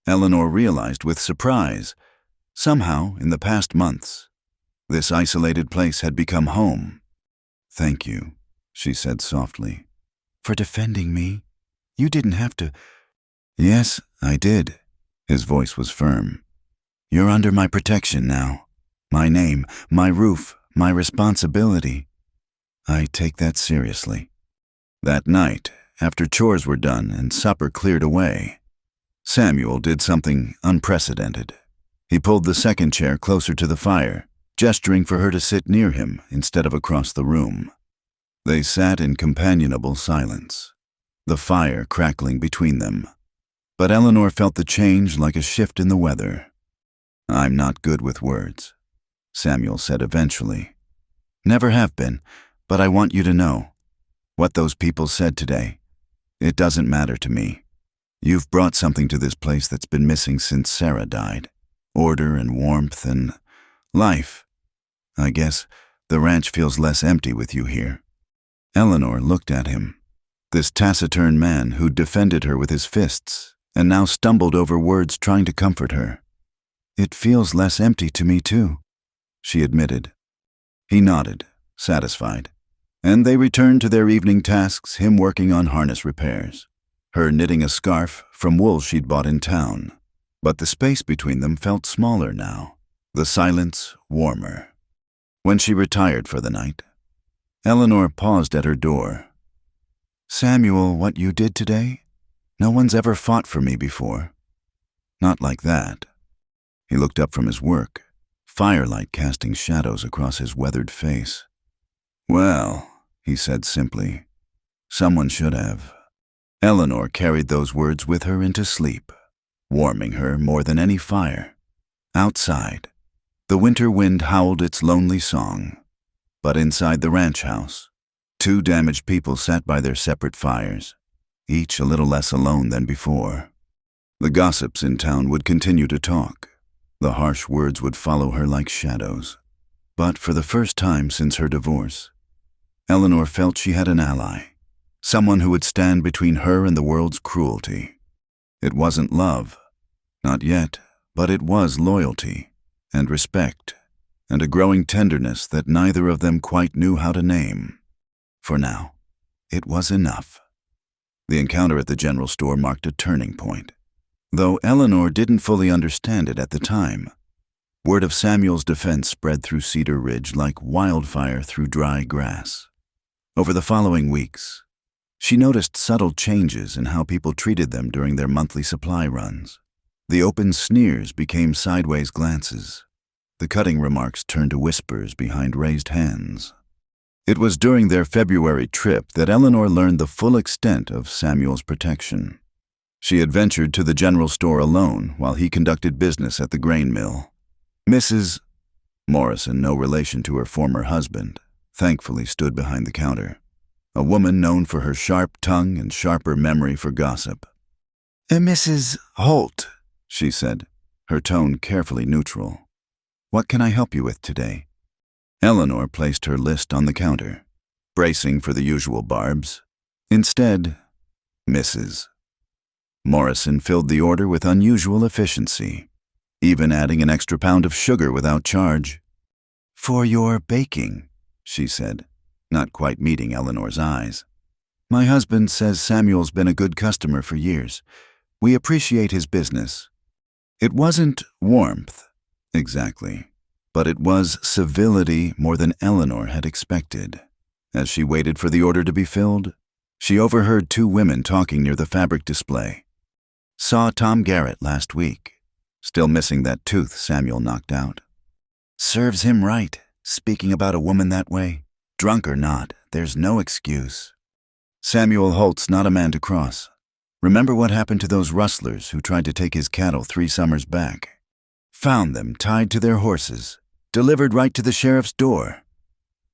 Eleanor realized with surprise, somehow in the past months, this isolated place had become home. "Thank you," she said softly. "For defending me. You didn't have to." "Yes, I did." His voice was firm. "You're under my protection now. My name, my roof, my responsibility. I take that seriously." That night, after chores were done and supper cleared away, Samuel did something unprecedented. He pulled the second chair closer to the fire, gesturing for her to sit near him instead of across the room. They sat in companionable silence, the fire crackling between them. But Eleanor felt the change like a shift in the weather. "I'm not good with words," Samuel said eventually. "Never have been, but I want you to know. What those people said today, it doesn't matter to me. You've brought something to this place that's been missing since Sarah died. Order and warmth and life. I guess the ranch feels less empty with you here." Eleanor looked at him, this taciturn man who'd defended her with his fists and now stumbled over words trying to comfort her. "It feels less empty to me too," she admitted. He nodded, satisfied, and they returned to their evening tasks, him working on harness repairs. her knitting a scarf from wool she'd bought in town. But the space between them felt smaller now, the silence warmer. When she retired for the night, Eleanor paused at her door. "Samuel, what you did today? No one's ever fought for me before." "Not like that." He looked up from his work, firelight casting shadows across his weathered face. "Well," he said simply, "someone should have." Eleanor carried those words with her into sleep, warming her more than any fire. Outside, the winter wind howled its lonely song. But inside the ranch house, two damaged people sat by their separate fires, each a little less alone than before. The gossips in town would continue to talk. The harsh words would follow her like shadows. But for the first time since her divorce, Eleanor felt she had an ally, someone who would stand between her and the world's cruelty. It wasn't love, not yet, but it was loyalty and respect and a growing tenderness that neither of them quite knew how to name. For now, it was enough. The encounter at the general store marked a turning point. Though Eleanor didn't fully understand it at the time, word of Samuel's defense spread through Cedar Ridge like wildfire through dry grass. Over the following weeks, she noticed subtle changes in how people treated them during their monthly supply runs. The open sneers became sideways glances. The cutting remarks turned to whispers behind raised hands. It was during their February trip that Eleanor learned the full extent of Samuel's protection. She had ventured to the general store alone while he conducted business at the grain mill. Mrs. Morrison, no relation to her former husband, thankfully stood behind the counter, a woman known for her sharp tongue and sharper memory for gossip. "Mrs. Holt," she said, her tone carefully neutral. "What can I help you with today?" Eleanor placed her list on the counter, bracing for the usual barbs. Instead, Mrs. Morrison filled the order with unusual efficiency, even adding an extra pound of sugar without charge. "For your baking," she said, not quite meeting Eleanor's eyes. "My husband says Samuel's been a good customer for years. We appreciate his business." It wasn't warmth, exactly, but it was civility more than Eleanor had expected. As she waited for the order to be filled, she overheard two women talking near the fabric display. "Saw Tom Garrett last week. Still missing that tooth Samuel knocked out." "Serves him right, speaking about a woman that way. Drunk or not, there's no excuse." "Samuel Holt's not a man to cross. Remember what happened to those rustlers who tried to take his cattle 3 summers back? Found them tied to their horses, delivered right to the sheriff's door.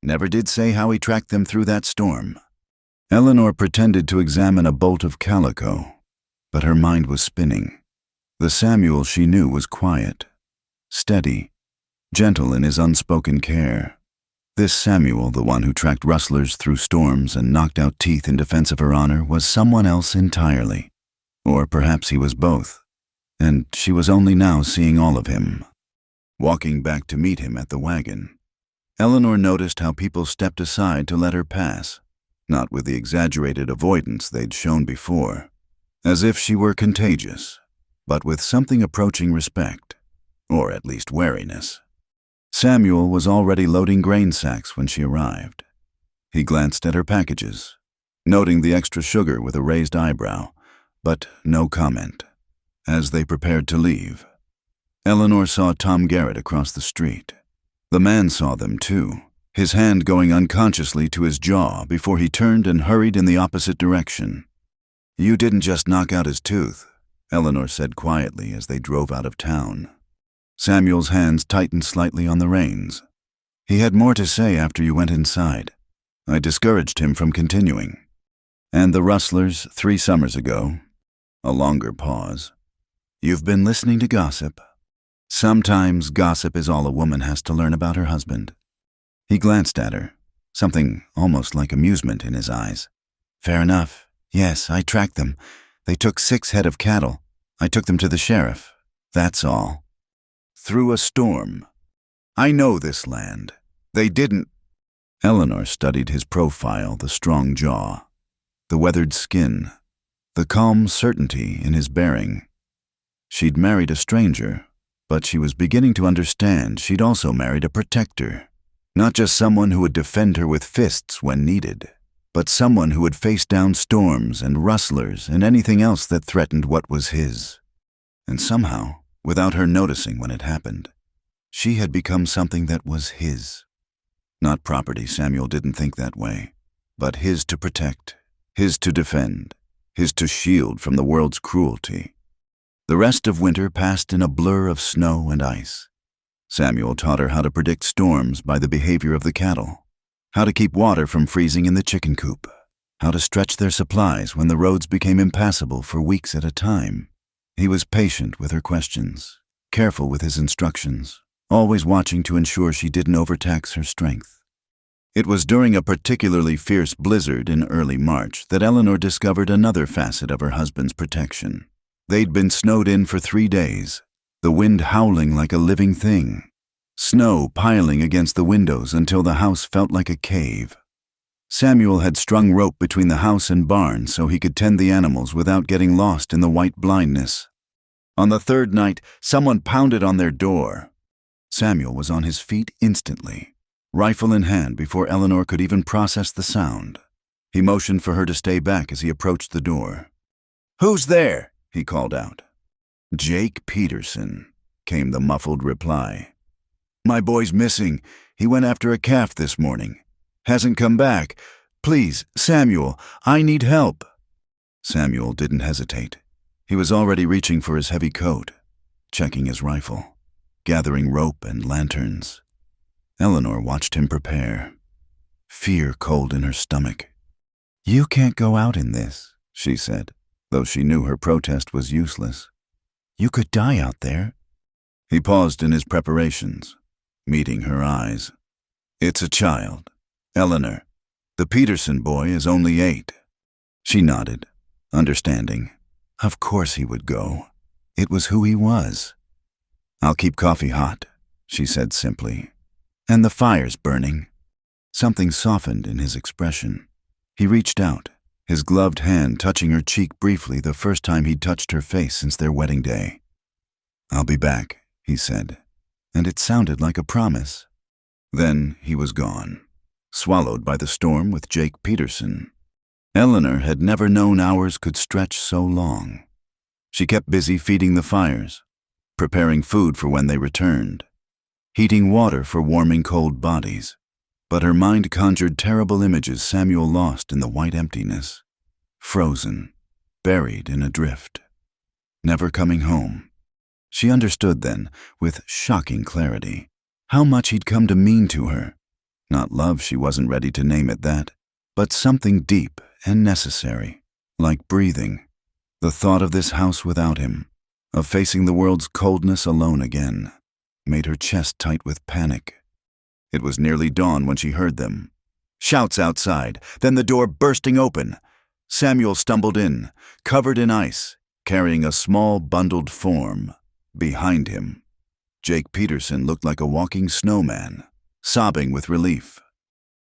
Never did say how he tracked them through that storm." Eleanor pretended to examine a bolt of calico, but her mind was spinning. The Samuel she knew was quiet, steady, gentle in his unspoken care. This Samuel, the one who tracked rustlers through storms and knocked out teeth in defense of her honor, was someone else entirely. Or perhaps he was both, and she was only now seeing all of him. Walking back to meet him at the wagon, Eleanor noticed how people stepped aside to let her pass, not with the exaggerated avoidance they'd shown before, as if she were contagious, but with something approaching respect, or at least wariness. Samuel was already loading grain sacks when she arrived. He glanced at her packages, noting the extra sugar with a raised eyebrow, but no comment. As they prepared to leave, Eleanor saw Tom Garrett across the street. The man saw them too, his hand going unconsciously to his jaw before he turned and hurried in the opposite direction. "You didn't just knock out his tooth," Eleanor said quietly as they drove out of town. Samuel's hands tightened slightly on the reins. "He had more to say after you went inside. I discouraged him from continuing. And the rustlers 3 summers ago." A longer pause. "You've been listening to gossip." "Sometimes gossip is all a woman has to learn about her husband." He glanced at her, something almost like amusement in his eyes. "Fair enough. Yes, I tracked them. They took 6 head of cattle. I took them to the sheriff. That's all." "Through a storm. I know this land. They didn't." Eleanor studied his profile, the strong jaw, the weathered skin, the calm certainty in his bearing. She'd married a stranger, but she was beginning to understand she'd also married a protector. Not just someone who would defend her with fists when needed, but someone who would face down storms and rustlers and anything else that threatened what was his. And somehow, without her noticing when it happened, she had become something that was his. Not property, Samuel didn't think that way, but his to protect, his to defend, his to shield from the world's cruelty. The rest of winter passed in a blur of snow and ice. Samuel taught her how to predict storms by the behavior of the cattle, how to keep water from freezing in the chicken coop, how to stretch their supplies when the roads became impassable for weeks at a time. He was patient with her questions, careful with his instructions, always watching to ensure she didn't overtax her strength. It was during a particularly fierce blizzard in early March that Eleanor discovered another facet of her husband's protection. They'd been snowed in for 3 days, the wind howling like a living thing, snow piling against the windows until the house felt like a cave. Samuel had strung rope between the house and barn so he could tend the animals without getting lost in the white blindness. On the 3rd night, someone pounded on their door. Samuel was on his feet instantly, rifle in hand before Eleanor could even process the sound. He motioned for her to stay back as he approached the door. "Who's there?" he called out. "Jake Peterson," came the muffled reply. "My boy's missing. He went after a calf this morning. Hasn't come back. Please, Samuel, I need help." Samuel didn't hesitate. He was already reaching for his heavy coat, checking his rifle, gathering rope and lanterns. Eleanor watched him prepare, fear cold in her stomach. "You can't go out in this," she said, though she knew her protest was useless. "You could die out there." He paused in his preparations, meeting her eyes. "It's a child, Eleanor. The Peterson boy is only 8. She nodded, understanding. Of course he would go. It was who he was. "I'll keep coffee hot," she said simply. "And the fire's burning." Something softened in his expression. He reached out, his gloved hand touching her cheek briefly the first time he'd touched her face since their wedding day. "I'll be back," he said, and it sounded like a promise. Then he was gone, swallowed by the storm with Jake Peterson. Eleanor had never known hours could stretch so long. She kept busy feeding the fires, preparing food for when they returned, heating water for warming cold bodies. But her mind conjured terrible images Samuel lost in the white emptiness, frozen, buried in a drift, never coming home. She understood then, with shocking clarity, how much he'd come to mean to her. Not love, she wasn't ready to name it that, but something deep and necessary, like breathing. The thought of this house without him, of facing the world's coldness alone again, made her chest tight with panic. It was nearly dawn when she heard them. Shouts outside, then the door bursting open. Samuel stumbled in, covered in ice, carrying a small bundled form. Behind him, Jake Peterson looked like a walking snowman, sobbing with relief.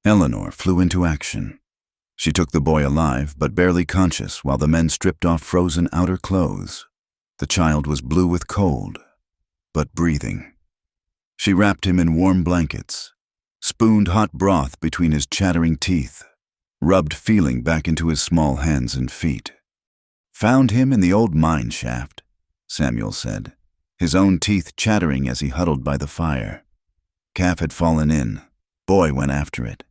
Eleanor flew into action. She took the boy alive, but barely conscious, while the men stripped off frozen outer clothes. The child was blue with cold, but breathing. She wrapped him in warm blankets, spooned hot broth between his chattering teeth, rubbed feeling back into his small hands and feet. "Found him in the old mine shaft," Samuel said, his own teeth chattering as he huddled by the fire. Calf had fallen in. Boy went after it.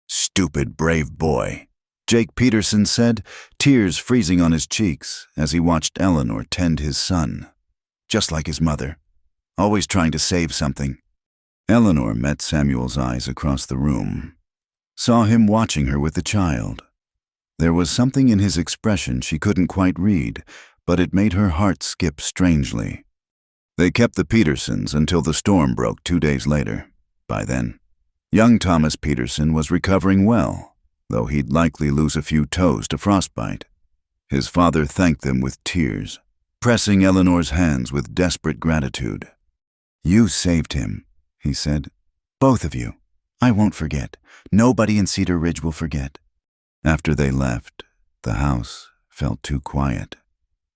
"Stupid, brave boy," Jake Peterson said, tears freezing on his cheeks as he watched Eleanor tend his son. Just like his mother, always trying to save something. Eleanor met Samuel's eyes across the room, saw him watching her with the child. There was something in his expression she couldn't quite read, but it made her heart skip strangely. They kept the Petersons until the storm broke 2 days later. By then, young Thomas Peterson was recovering well, though he'd likely lose a few toes to frostbite. His father thanked them with tears, pressing Eleanor's hands with desperate gratitude. "You saved him," he said. "Both of you. I won't forget. Nobody in Cedar Ridge will forget." After they left, the house felt too quiet.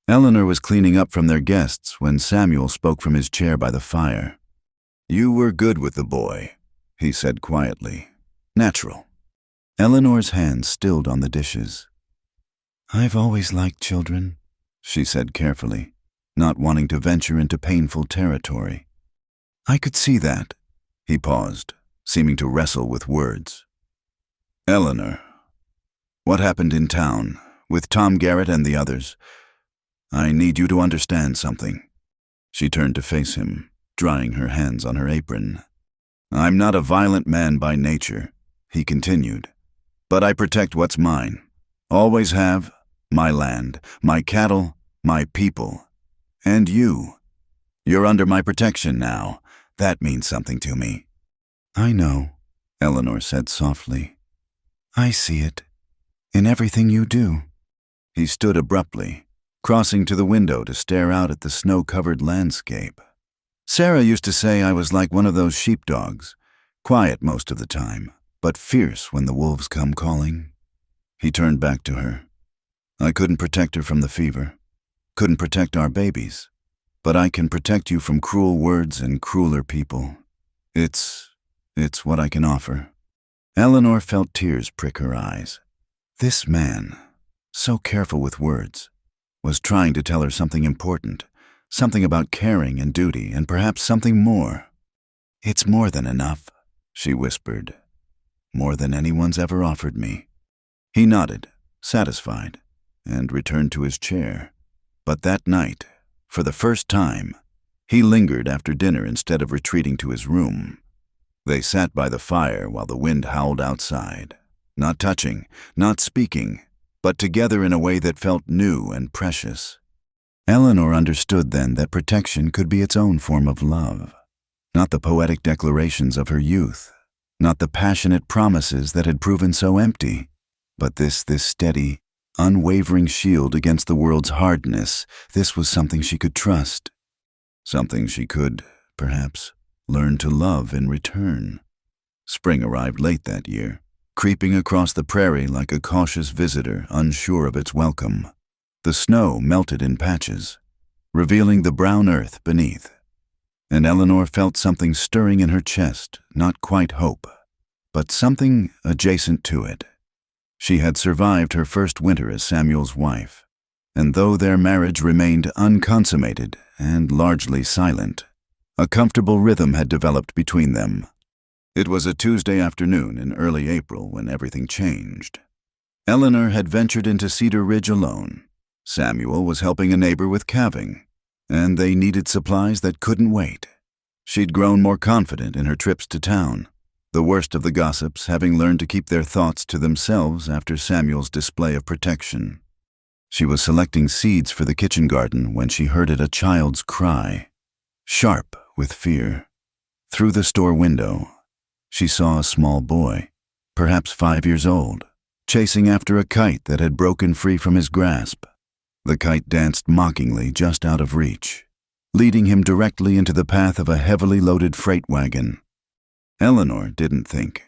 Eleanor was cleaning up from their guests when Samuel spoke from his chair by the fire. "You were good with the boy," he said quietly. "Natural." Eleanor's hands stilled on the dishes. "I've always liked children," she said carefully, not wanting to venture into painful territory. "I could see that." He paused, seeming to wrestle with words. "Eleanor, what happened in town, with Tom Garrett and the others? I need you to understand something." She turned to face him, drying her hands on her apron. "I'm not a violent man by nature," he continued, "but I protect what's mine. Always have. My land, my cattle, my people. And you. You're under my protection now. That means something to me." "I know," Eleanor said softly. "I see it. In everything you do." He stood abruptly, crossing to the window to stare out at the snow-covered landscape. "Sarah used to say I was like one of those sheepdogs, quiet most of the time, but fierce when the wolves come calling." He turned back to her. "I couldn't protect her from the fever, couldn't protect our babies, but I can protect you from cruel words and crueler people. It's what I can offer." Eleanor felt tears prick her eyes. This man, so careful with words, was trying to tell her something important, something about caring and duty, and perhaps something more. "It's more than enough," she whispered. "More than anyone's ever offered me." He nodded, satisfied, and returned to his chair. But that night, for the first time, he lingered after dinner instead of retreating to his room. They sat by the fire while the wind howled outside, not touching, not speaking, but together in a way that felt new and precious. Eleanor understood then that protection could be its own form of love, not the poetic declarations of her youth, not the passionate promises that had proven so empty, but this steady, unwavering shield against the world's hardness. This was something she could trust, something she could, perhaps, learn to love in return. Spring arrived late that year, creeping across the prairie like a cautious visitor unsure of its welcome. The snow melted in patches, revealing the brown earth beneath, and Eleanor felt something stirring in her chest, not quite hope, but something adjacent to it. She had survived her first winter as Samuel's wife, and though their marriage remained unconsummated and largely silent, a comfortable rhythm had developed between them. It was a Tuesday afternoon in early April when everything changed. Eleanor had ventured into Cedar Ridge alone. Samuel was helping a neighbor with calving, and they needed supplies that couldn't wait. She'd grown more confident in her trips to town, the worst of the gossips having learned to keep their thoughts to themselves after Samuel's display of protection. She was selecting seeds for the kitchen garden when she heard a child's cry, sharp with fear. Through the store window, she saw a small boy, perhaps 5 years old, chasing after a kite that had broken free from his grasp. The kite danced mockingly just out of reach, leading him directly into the path of a heavily loaded freight wagon. Eleanor didn't think.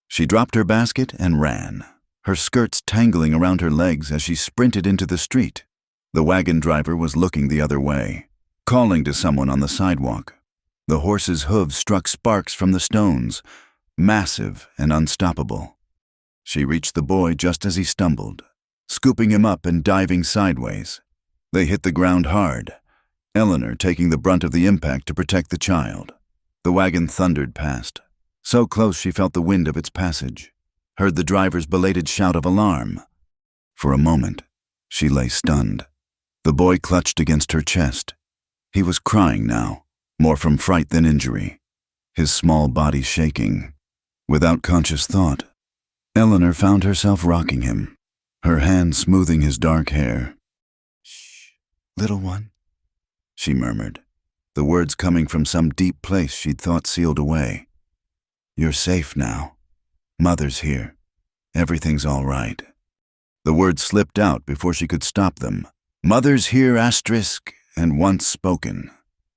She dropped her basket and ran, her skirts tangling around her legs as she sprinted into the street. The wagon driver was looking the other way, calling to someone on the sidewalk. The horse's hooves struck sparks from the stones, massive and unstoppable. She reached the boy just as he stumbled, scooping him up and diving sideways. They hit the ground hard, Eleanor taking the brunt of the impact to protect the child. The wagon thundered past, so close she felt the wind of its passage, heard the driver's belated shout of alarm. For a moment, she lay stunned. The boy clutched against her chest. He was crying now, more from fright than injury, his small body shaking. Without conscious thought, Eleanor found herself rocking him, her hand smoothing his dark hair. "Shh, little one," she murmured, the words coming from some deep place she'd thought sealed away. "You're safe now. Mother's here. Everything's all right." The words slipped out before she could stop them. "Mother's here," and once spoken.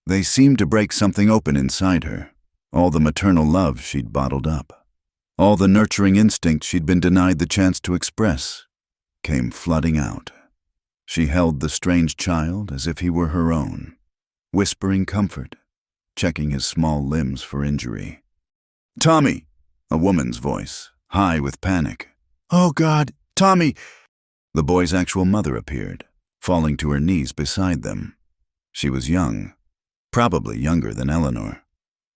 They seemed to break something open inside her, all the maternal love she'd bottled up. All the nurturing instinct she'd been denied the chance to express came flooding out. She held the strange child as if he were her own, whispering comfort, checking his small limbs for injury. "Tommy!" A woman's voice, high with panic. "Oh God, Tommy!" The boy's actual mother appeared, falling to her knees beside them. She was young, probably younger than Eleanor,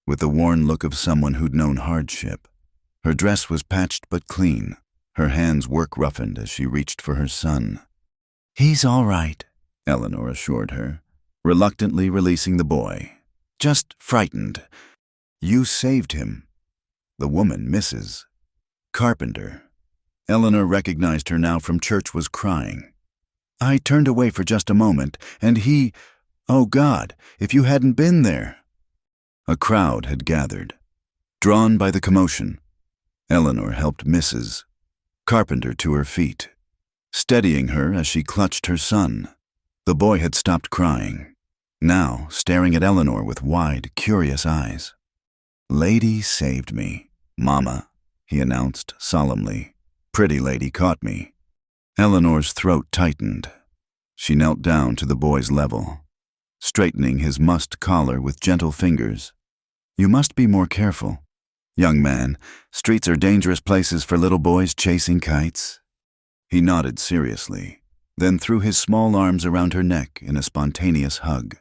with the worn look of someone who'd known hardship. Her dress was patched but clean, her hands work-roughened as she reached for her son. "He's all right," Eleanor assured her, reluctantly releasing the boy. "Just frightened." "You saved him." The woman, Mrs. Carpenter. Eleanor recognized her now from church, was crying. "I turned away for just a moment, and he... Oh God, if you hadn't been there." A crowd had gathered. Drawn by the commotion, Eleanor helped Mrs. Carpenter to her feet, steadying her as she clutched her son. The boy had stopped crying, now staring at Eleanor with wide, curious eyes. "Lady saved me, Mama," he announced solemnly. "Pretty lady caught me." Eleanor's throat tightened. She knelt down to the boy's level, straightening his mussed collar with gentle fingers. "You must be more careful, young man. Streets are dangerous places for little boys chasing kites." He nodded seriously, then threw his small arms around her neck in a spontaneous hug.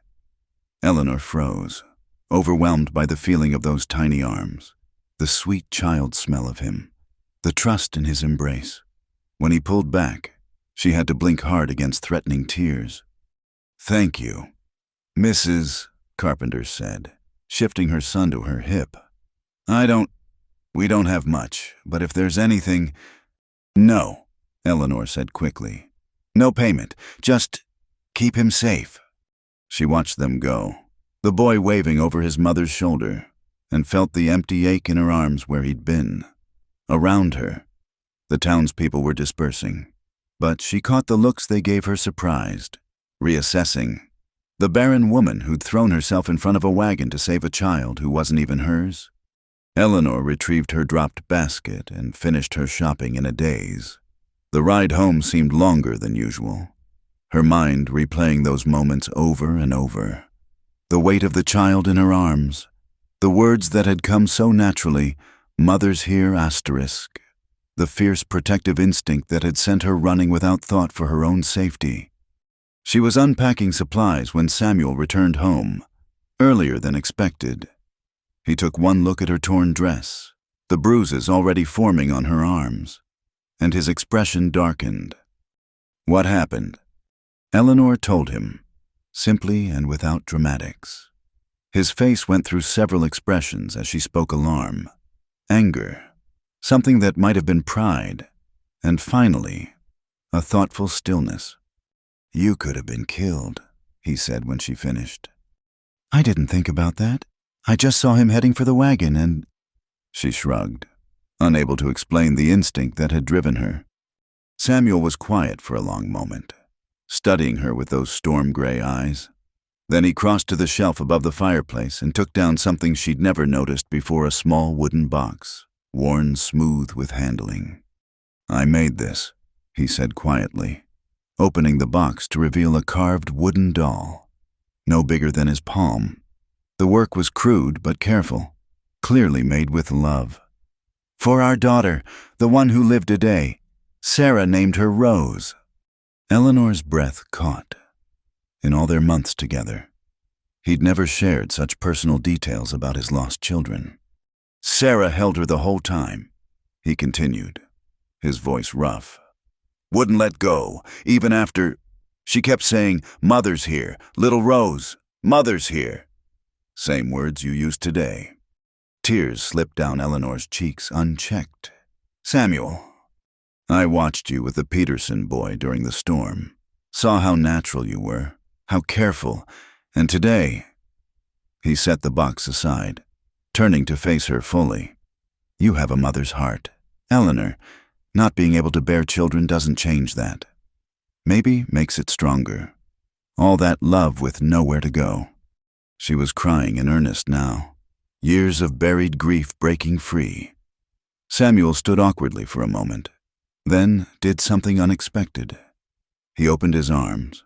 Eleanor froze, overwhelmed by the feeling of those tiny arms, the sweet child smell of him, the trust in his embrace. When he pulled back, she had to blink hard against threatening tears. "Thank you," Mrs. Carpenter said, shifting her son to her hip. We don't have much, but if there's anything..." "No," Eleanor said quickly. "No payment, just keep him safe." She watched them go, the boy waving over his mother's shoulder, and felt the empty ache in her arms where he'd been. Around her, the townspeople were dispersing, but she caught the looks they gave her, surprised, reassessing. The barren woman who'd thrown herself in front of a wagon to save a child who wasn't even hers. Eleanor retrieved her dropped basket and finished her shopping in a daze. The ride home seemed longer than usual, her mind replaying those moments over and over. The weight of the child in her arms, the words that had come so naturally, "Mother's here," asterisk, the fierce protective instinct that had sent her running without thought for her own safety. She was unpacking supplies when Samuel returned home, earlier than expected. He took one look at her torn dress, the bruises already forming on her arms, and his expression darkened. "What happened?" Eleanor told him, simply and without dramatics. His face went through several expressions as she spoke: alarm, anger, something that might have been pride, and finally, a thoughtful stillness. "You could have been killed," he said when she finished. "I didn't think about that. I just saw him heading for the wagon and..." She shrugged, unable to explain the instinct that had driven her. Samuel was quiet for a long moment, studying her with those storm-gray eyes. Then he crossed to the shelf above the fireplace and took down something she'd never noticed before, a small wooden box, worn smooth with handling. "I made this," he said quietly, opening the box to reveal a carved wooden doll, no bigger than his palm. The work was crude but careful, clearly made with love. "For our daughter, the one who lived today. Sarah named her Rose." Eleanor's breath caught. In all their months together, he'd never shared such personal details about his lost children. "Sarah held her the whole time," he continued, his voice rough. "Wouldn't let go, even after... She kept saying, 'Mother's here, little Rose, Mother's here.' Same words you used today." Tears slipped down Eleanor's cheeks unchecked. "Samuel, I watched you with the Peterson boy during the storm, saw how natural you were, how careful, and today..." He set the box aside, turning to face her fully. "You have a mother's heart, Eleanor. Not being able to bear children doesn't change that. Maybe makes it stronger. All that love with nowhere to go." She was crying in earnest now, years of buried grief breaking free. Samuel stood awkwardly for a moment, then did something unexpected. He opened his arms.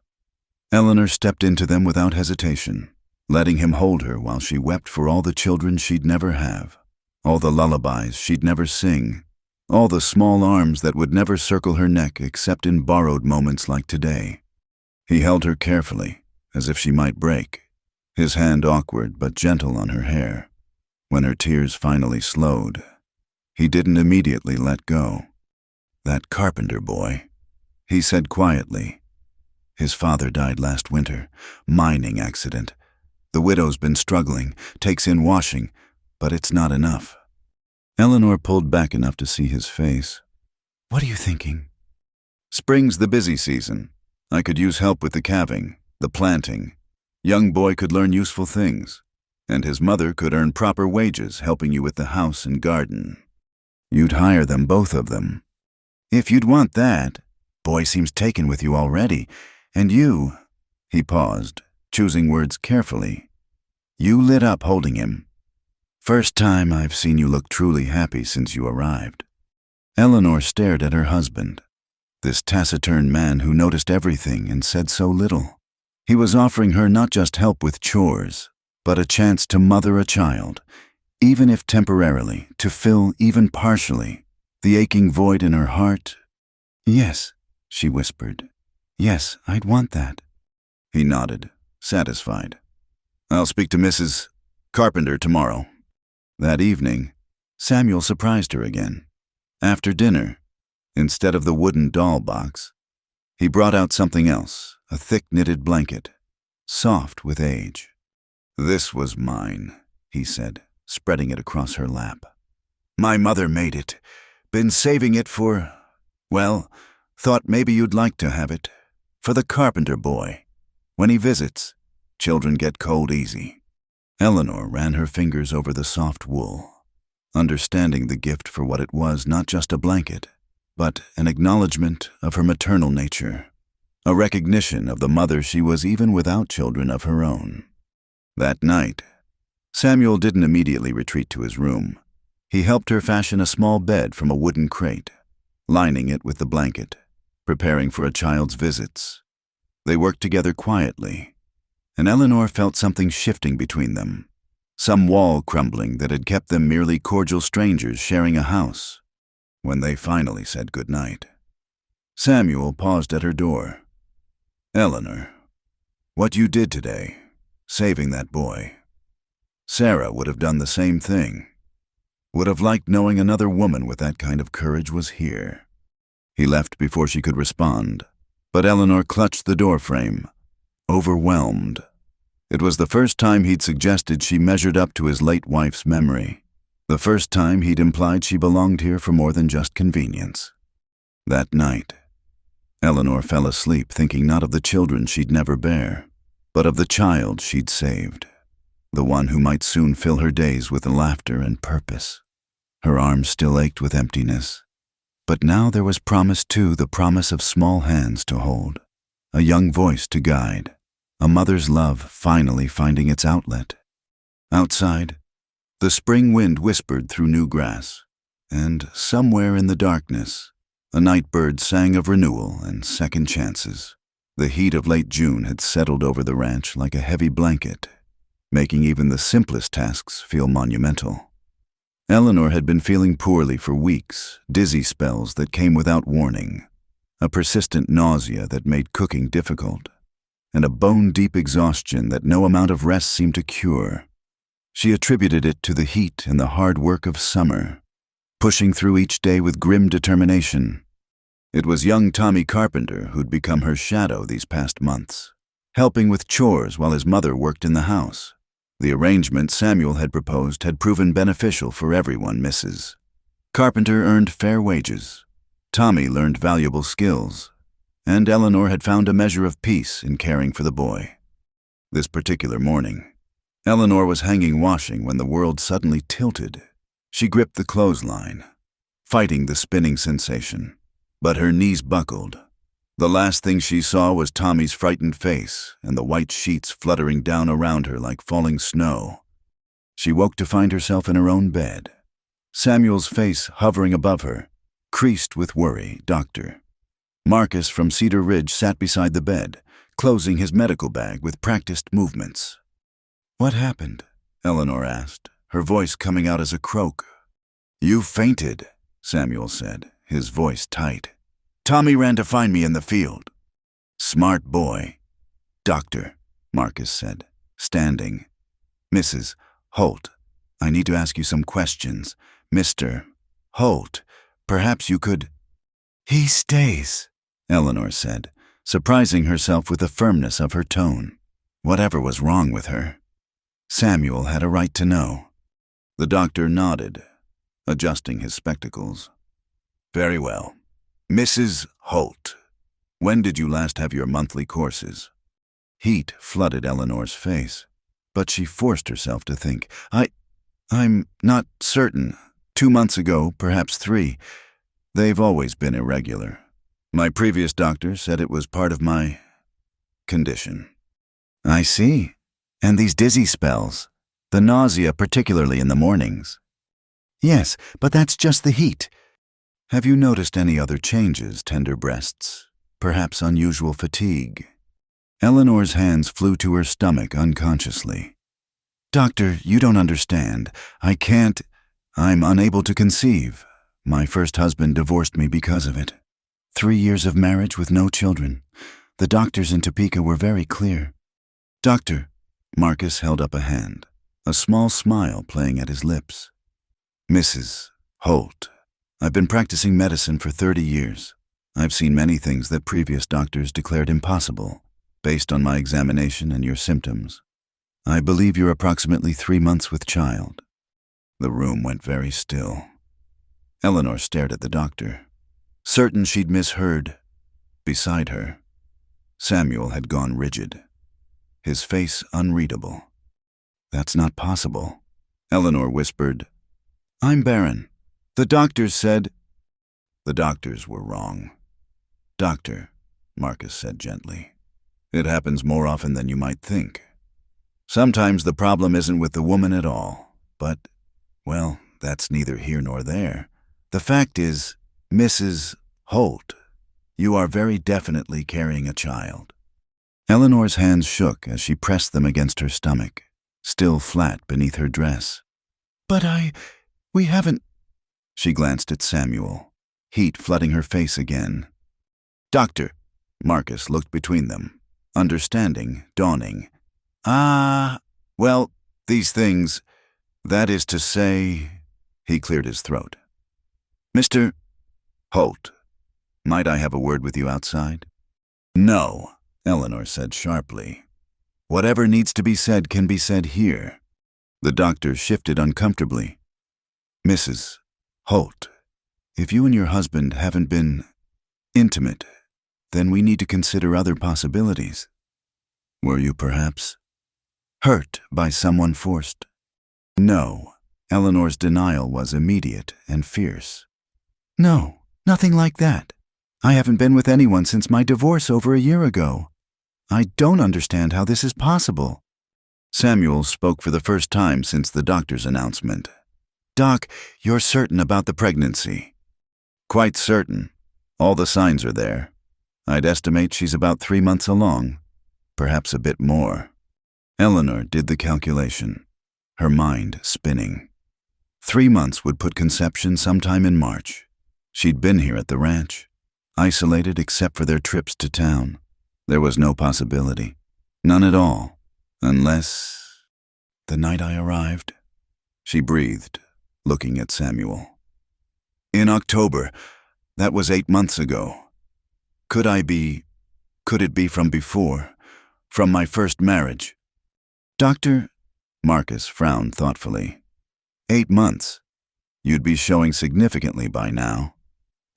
Eleanor stepped into them without hesitation, letting him hold her while she wept for all the children she'd never have, all the lullabies she'd never sing, all the small arms that would never circle her neck except in borrowed moments like today. He held her carefully, as if she might break, his hand awkward but gentle on her hair. When her tears finally slowed, he didn't immediately let go. "That carpenter boy," he said quietly. "His father died last winter, mining accident. The widow's been struggling, takes in washing, but it's not enough." Eleanor pulled back enough to see his face. "What are you thinking?" "Spring's the busy season. I could use help with the calving, the planting. Young boy could learn useful things, and his mother could earn proper wages helping you with the house and garden. You'd hire them, both of them." "If you'd want that. Boy seems taken with you already. And you," he paused, choosing words carefully. "You lit up holding him. First time I've seen you look truly happy since you arrived." Eleanor stared at her husband, this taciturn man who noticed everything and said so little. He was offering her not just help with chores, but a chance to mother a child, even if temporarily, to fill, even partially, the aching void in her heart. "Yes," she whispered. "Yes, I'd want that." He nodded, satisfied. "I'll speak to Mrs. Carpenter tomorrow." That evening, Samuel surprised her again. After dinner, instead of the wooden doll box, he brought out something else, a thick knitted blanket, soft with age. "This was mine," he said, spreading it across her lap. "My mother made it. Been saving it for, well, thought maybe you'd like to have it. For the carpenter boy. When he visits, children get cold easy." Eleanor ran her fingers over the soft wool, understanding the gift for what it was, not just a blanket, but an acknowledgement of her maternal nature, a recognition of the mother she was even without children of her own. That night, Samuel didn't immediately retreat to his room. He helped her fashion a small bed from a wooden crate, lining it with the blanket, preparing for a child's visits. They worked together quietly, and Eleanor felt something shifting between them, some wall crumbling that had kept them merely cordial strangers sharing a house. When they finally said goodnight, Samuel paused at her door. "Eleanor, what you did today, saving that boy, Sarah would have done the same thing. Would have liked knowing another woman with that kind of courage was here." He left before she could respond, but Eleanor clutched the doorframe, overwhelmed. It was the first time he'd suggested she measured up to his late wife's memory, the first time he'd implied she belonged here for more than just convenience. That night, Eleanor fell asleep thinking not of the children she'd never bear, but of the child she'd saved, the one who might soon fill her days with laughter and purpose. Her arms still ached with emptiness, but now there was promise too, the promise of small hands to hold, a young voice to guide, a mother's love finally finding its outlet. Outside, the spring wind whispered through new grass, and somewhere in the darkness, a night bird sang of renewal and second chances. The heat of late June had settled over the ranch like a heavy blanket, making even the simplest tasks feel monumental. Eleanor had been feeling poorly for weeks, dizzy spells that came without warning, a persistent nausea that made cooking difficult, and a bone-deep exhaustion that no amount of rest seemed to cure. She attributed it to the heat and the hard work of summer, pushing through each day with grim determination. It was young Tommy Carpenter who'd become her shadow these past months, helping with chores while his mother worked in the house. The arrangement Samuel had proposed had proven beneficial for everyone, Mrs. Carpenter earned fair wages, Tommy learned valuable skills, and Eleanor had found a measure of peace in caring for the boy. This particular morning, Eleanor was hanging washing when the world suddenly tilted. She gripped the clothesline, fighting the spinning sensation, but her knees buckled. The last thing she saw was Tommy's frightened face and the white sheets fluttering down around her like falling snow. She woke to find herself in her own bed, Samuel's face hovering above her, creased with worry. "Doctor, Marcus from Cedar Ridge sat beside the bed, closing his medical bag with practiced movements. "What happened?" Eleanor asked, her voice coming out as a croak. "You fainted," Samuel said, his voice tight. "Tommy ran to find me in the field." "Smart boy." "Doctor," Marcus said, standing. "Mrs. Holt, I need to ask you some questions. Mr. Holt, perhaps you could—" "He stays," Eleanor said, surprising herself with the firmness of her tone. Whatever was wrong with her, Samuel had a right to know. The doctor nodded, adjusting his spectacles. "Very well. Mrs. Holt, when did you last have your monthly courses?" Heat flooded Eleanor's face, but she forced herself to think. I'm not certain. 2 months ago, perhaps 3. They've always been irregular. My previous doctor said it was part of my condition." "I see. And these dizzy spells, the nausea particularly in the mornings." "Yes, but that's just the heat." "Have you noticed any other changes, tender breasts? Perhaps unusual fatigue?" Eleanor's hands flew to her stomach unconsciously. "Doctor, you don't understand. I'm unable to conceive. My first husband divorced me because of it. 3 years of marriage with no children. The doctors in Topeka were very clear." "Doctor," Marcus held up a hand, a small smile playing at his lips. "Mrs. Holt, I've been practicing medicine for 30 years. I've seen many things that previous doctors declared impossible, based on my examination and your symptoms. I believe you're approximately 3 months with child." The room went very still. Eleanor stared at the doctor, certain she'd misheard. Beside her, Samuel had gone rigid, his face unreadable. "That's not possible," Eleanor whispered. "I'm barren. The doctors said—" "The doctors were wrong." "Doctor," Marcus said gently, "it happens more often than you might think. Sometimes the problem isn't with the woman at all, but, well, that's neither here nor there. The fact is, Mrs. Holt, you are very definitely carrying a child." Eleanor's hands shook as she pressed them against her stomach, still flat beneath her dress. "But we haven't—" She glanced at Samuel, heat flooding her face again. "Doctor," Marcus looked between them, understanding dawning. Well, these things, that is to say—" He cleared his throat. "Mr. Holt, might I have a word with you outside?" "No," Eleanor said sharply. "Whatever needs to be said can be said here." The doctor shifted uncomfortably. "Mrs. Holt, if you and your husband haven't been intimate, then we need to consider other possibilities. Were you perhaps hurt by someone forced?" "No." Eleanor's denial was immediate and fierce. "No, nothing like that. I haven't been with anyone since my divorce over a year ago. I don't understand how this is possible." Samuel spoke for the first time since the doctor's announcement. "Doc, you're certain about the pregnancy?" "Quite certain. All the signs are there. I'd estimate she's about 3 months along, perhaps a bit more." Eleanor did the calculation, her mind spinning. 3 months would put conception sometime in March. She'd been here at the ranch, isolated except for their trips to town. There was no possibility, none at all, unless— "The night I arrived," she breathed, looking at Samuel. "In October, that was 8 months ago. Could it be from before, from my first marriage?" "Doctor," Marcus frowned thoughtfully. 8 months. You'd be showing significantly by now.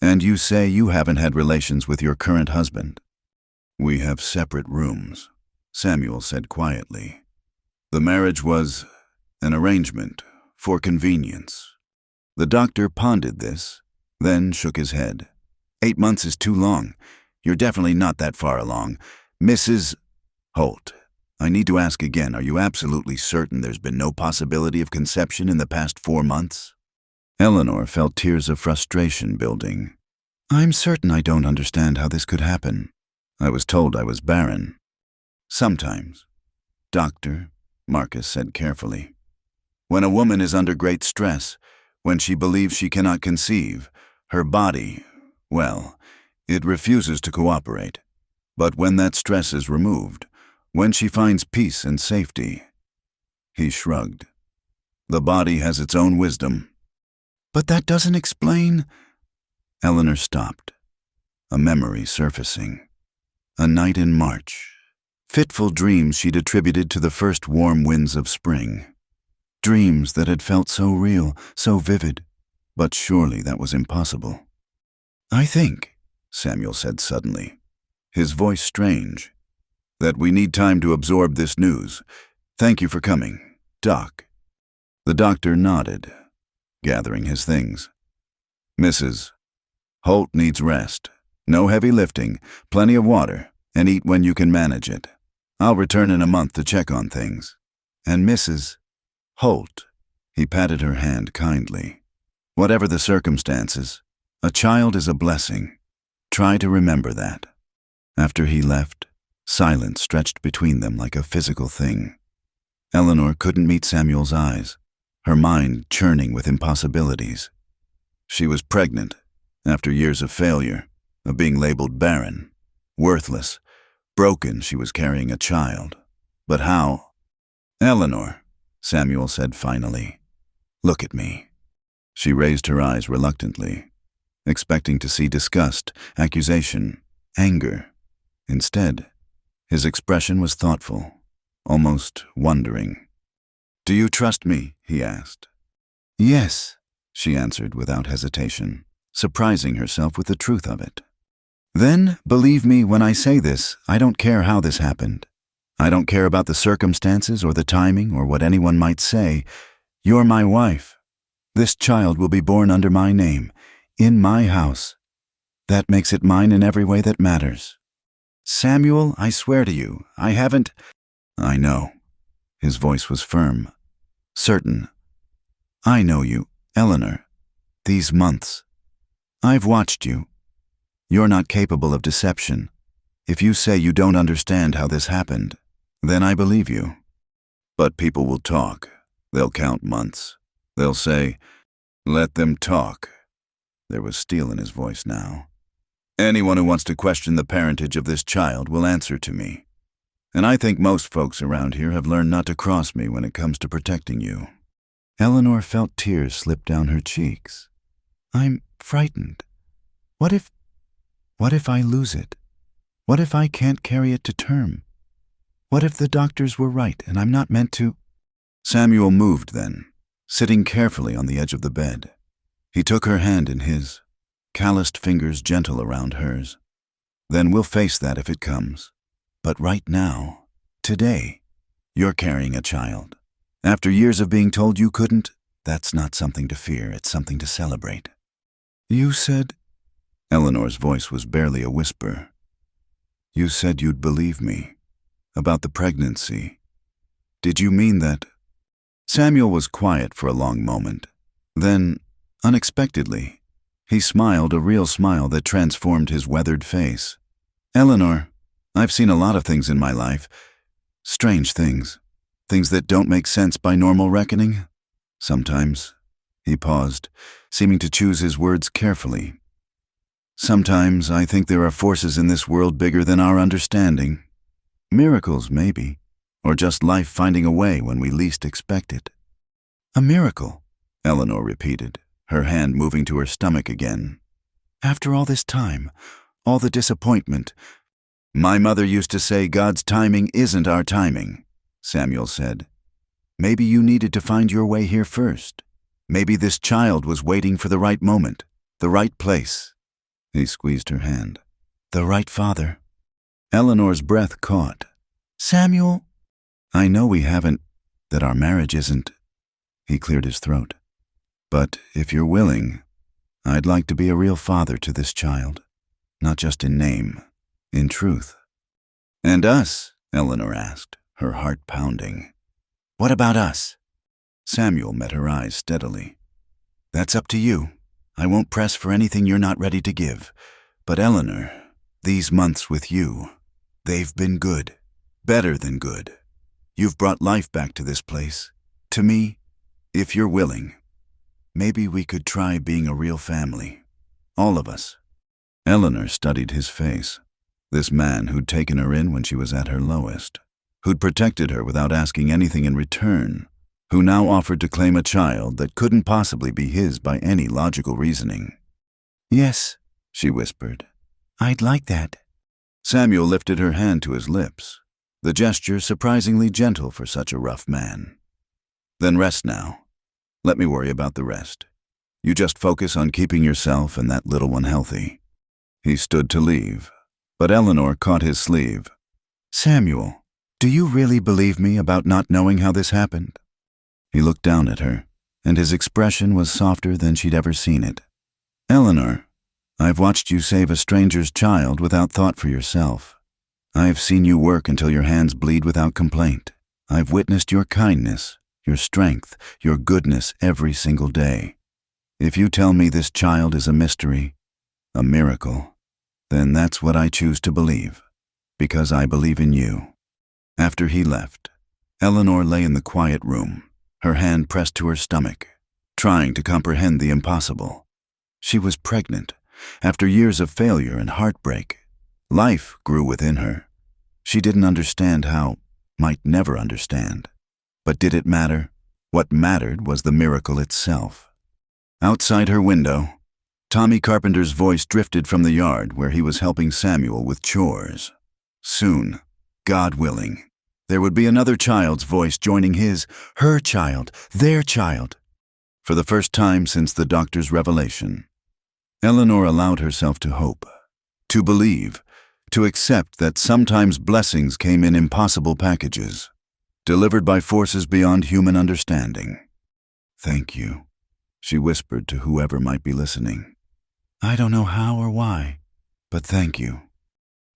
And you say you haven't had relations with your current husband?" "We have separate rooms," Samuel said quietly. "The marriage was an arrangement for convenience." The doctor pondered this, then shook his head. 8 months is too long. You're definitely not that far along. Mrs. Holt, I need to ask again, are you absolutely certain there's been no possibility of conception in the past 4 months? Eleanor felt tears of frustration building. I'm certain I don't understand how this could happen. I was told I was barren. Sometimes, Doctor, Marcus said carefully. When a woman is under great stress, when she believes she cannot conceive, her body, well, it refuses to cooperate. But when that stress is removed, when she finds peace and safety, he shrugged. The body has its own wisdom. But that doesn't explain. Eleanor stopped, a memory surfacing. A night in March. Fitful dreams she'd attributed to the first warm winds of spring. Dreams that had felt so real, so vivid, but surely that was impossible. I think, Samuel said suddenly, his voice strange, that we need time to absorb this news. Thank you for coming, Doc. The doctor nodded, gathering his things. Mrs. Holt needs rest. No heavy lifting, plenty of water, and eat when you can manage it. I'll return in a month to check on things. And Mrs. Holt, he patted her hand kindly. Whatever the circumstances, a child is a blessing. Try to remember that. After he left, silence stretched between them like a physical thing. Eleanor couldn't meet Samuel's eyes, her mind churning with impossibilities. She was pregnant, after years of failure, of being labeled barren, worthless, broken. She was carrying a child. But how? Eleanor, Samuel said finally, look at me. She raised her eyes reluctantly, expecting to see disgust, accusation, anger. Instead, his expression was thoughtful, almost wondering. Do you trust me? He asked. Yes, she answered without hesitation, surprising herself with the truth of it. Then, believe me when I say this, I don't care how this happened. I don't care about the circumstances or the timing or what anyone might say. You're my wife. This child will be born under my name, in my house. That makes it mine in every way that matters. Samuel, I swear to you, I haven't... I know. His voice was firm, certain. I know you, Eleanor. These months. I've watched you. You're not capable of deception. If you say you don't understand how this happened, then I believe you. But people will talk. They'll count months. They'll say, let them talk. There was steel in his voice now. Anyone who wants to question the parentage of this child will answer to me. And I think most folks around here have learned not to cross me when it comes to protecting you. Eleanor felt tears slip down her cheeks. I'm frightened. What if I lose it? What if I can't carry it to term? What if the doctors were right and I'm not meant to? Samuel moved then, sitting carefully on the edge of the bed. He took her hand in his, calloused fingers gentle around hers. Then we'll face that if it comes. But right now, today, you're carrying a child. After years of being told you couldn't, that's not something to fear, it's something to celebrate. You said... Eleanor's voice was barely a whisper. You said you'd believe me. About the pregnancy. Did you mean that? Samuel was quiet for a long moment. Then, unexpectedly, he smiled a real smile that transformed his weathered face. Eleanor, I've seen a lot of things in my life. Strange things. Things that don't make sense by normal reckoning. Sometimes. He paused, seeming to choose his words carefully. Sometimes I think there are forces in this world bigger than our understanding. Miracles, maybe, or just life finding a way when we least expect it. A miracle, Eleanor repeated, her hand moving to her stomach again. After all this time, all the disappointment. My mother used to say God's timing isn't our timing, Samuel said. Maybe you needed to find your way here first. Maybe this child was waiting for the right moment, the right place. He squeezed her hand. The right father. Eleanor's breath caught. Samuel, I know we haven't, that our marriage isn't... He cleared his throat. But if you're willing, I'd like to be a real father to this child. Not just in name, in truth. And us? Eleanor asked, her heart pounding. What about us? Samuel met her eyes steadily. That's up to you. I won't press for anything you're not ready to give. But Eleanor, these months with you, they've been good. Better than good. You've brought life back to this place. To me, if you're willing, maybe we could try being a real family. All of us." Eleanor studied his face. This man who'd taken her in when she was at her lowest, who'd protected her without asking anything in return, who now offered to claim a child that couldn't possibly be his by any logical reasoning. "Yes," she whispered. "I'd like that." Samuel lifted her hand to his lips, the gesture surprisingly gentle for such a rough man. "Then rest now. Let me worry about the rest. You just focus on keeping yourself and that little one healthy." He stood to leave, but Eleanor caught his sleeve. "Samuel, do you really believe me about not knowing how this happened?" He looked down at her, and his expression was softer than she'd ever seen it. "Eleanor, I've watched you save a stranger's child without thought for yourself. I've seen you work until your hands bleed without complaint. I've witnessed your kindness, your strength, your goodness every single day. If you tell me this child is a mystery, a miracle, then that's what I choose to believe, because I believe in you." After he left, Eleanor lay in the quiet room, her hand pressed to her stomach, trying to comprehend the impossible. She was pregnant. After years of failure and heartbreak, life grew within her. She didn't understand how, might never understand. But did it matter? What mattered was the miracle itself. Outside her window, Tommy Carpenter's voice drifted from the yard where he was helping Samuel with chores. Soon, God willing, there would be another child's voice joining his, her child, their child. For the first time since the doctor's revelation, Eleanor allowed herself to hope, to believe, to accept that sometimes blessings came in impossible packages, delivered by forces beyond human understanding. "Thank you," she whispered to whoever might be listening. "I don't know how or why, but thank you."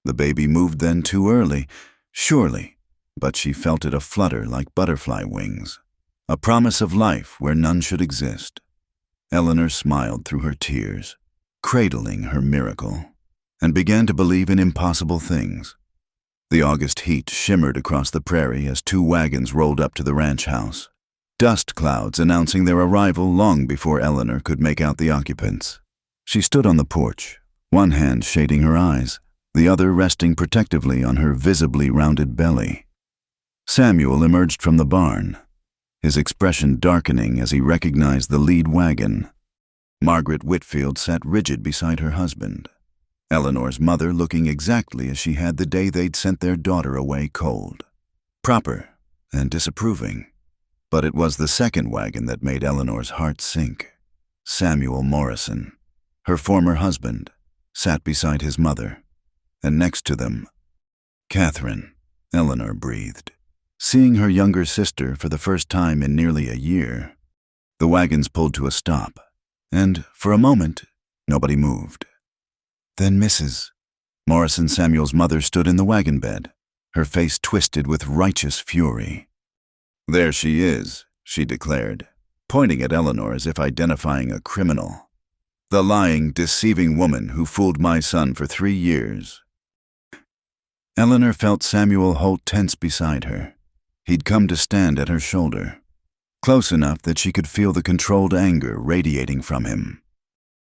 The baby moved then too early, surely, but she felt it aflutter like butterfly wings, a promise of life where none should exist. Eleanor smiled through her tears, cradling her miracle, and began to believe in impossible things. The August heat shimmered across the prairie as 2 wagons rolled up to the ranch house, dust clouds announcing their arrival long before Eleanor could make out the occupants. She stood on the porch, one hand shading her eyes, the other resting protectively on her visibly rounded belly. Samuel emerged from the barn, his expression darkening as he recognized the lead wagon. Margaret Whitfield sat rigid beside her husband, Eleanor's mother looking exactly as she had the day they'd sent their daughter away cold, proper and disapproving. But it was the second wagon that made Eleanor's heart sink. Samuel Morrison, her former husband, sat beside his mother, and next to them, Catherine, Eleanor breathed. Seeing her younger sister for the first time in nearly a year, the wagons pulled to a stop, and for a moment, nobody moved. Then Mrs. Morrison, Samuel's mother, stood in the wagon bed, her face twisted with righteous fury. "There she is," she declared, pointing at Eleanor as if identifying a criminal. "The lying, deceiving woman who fooled my son for 3 years. Eleanor felt Samuel Holt tense beside her. He'd come to stand at her shoulder, close enough that she could feel the controlled anger radiating from him.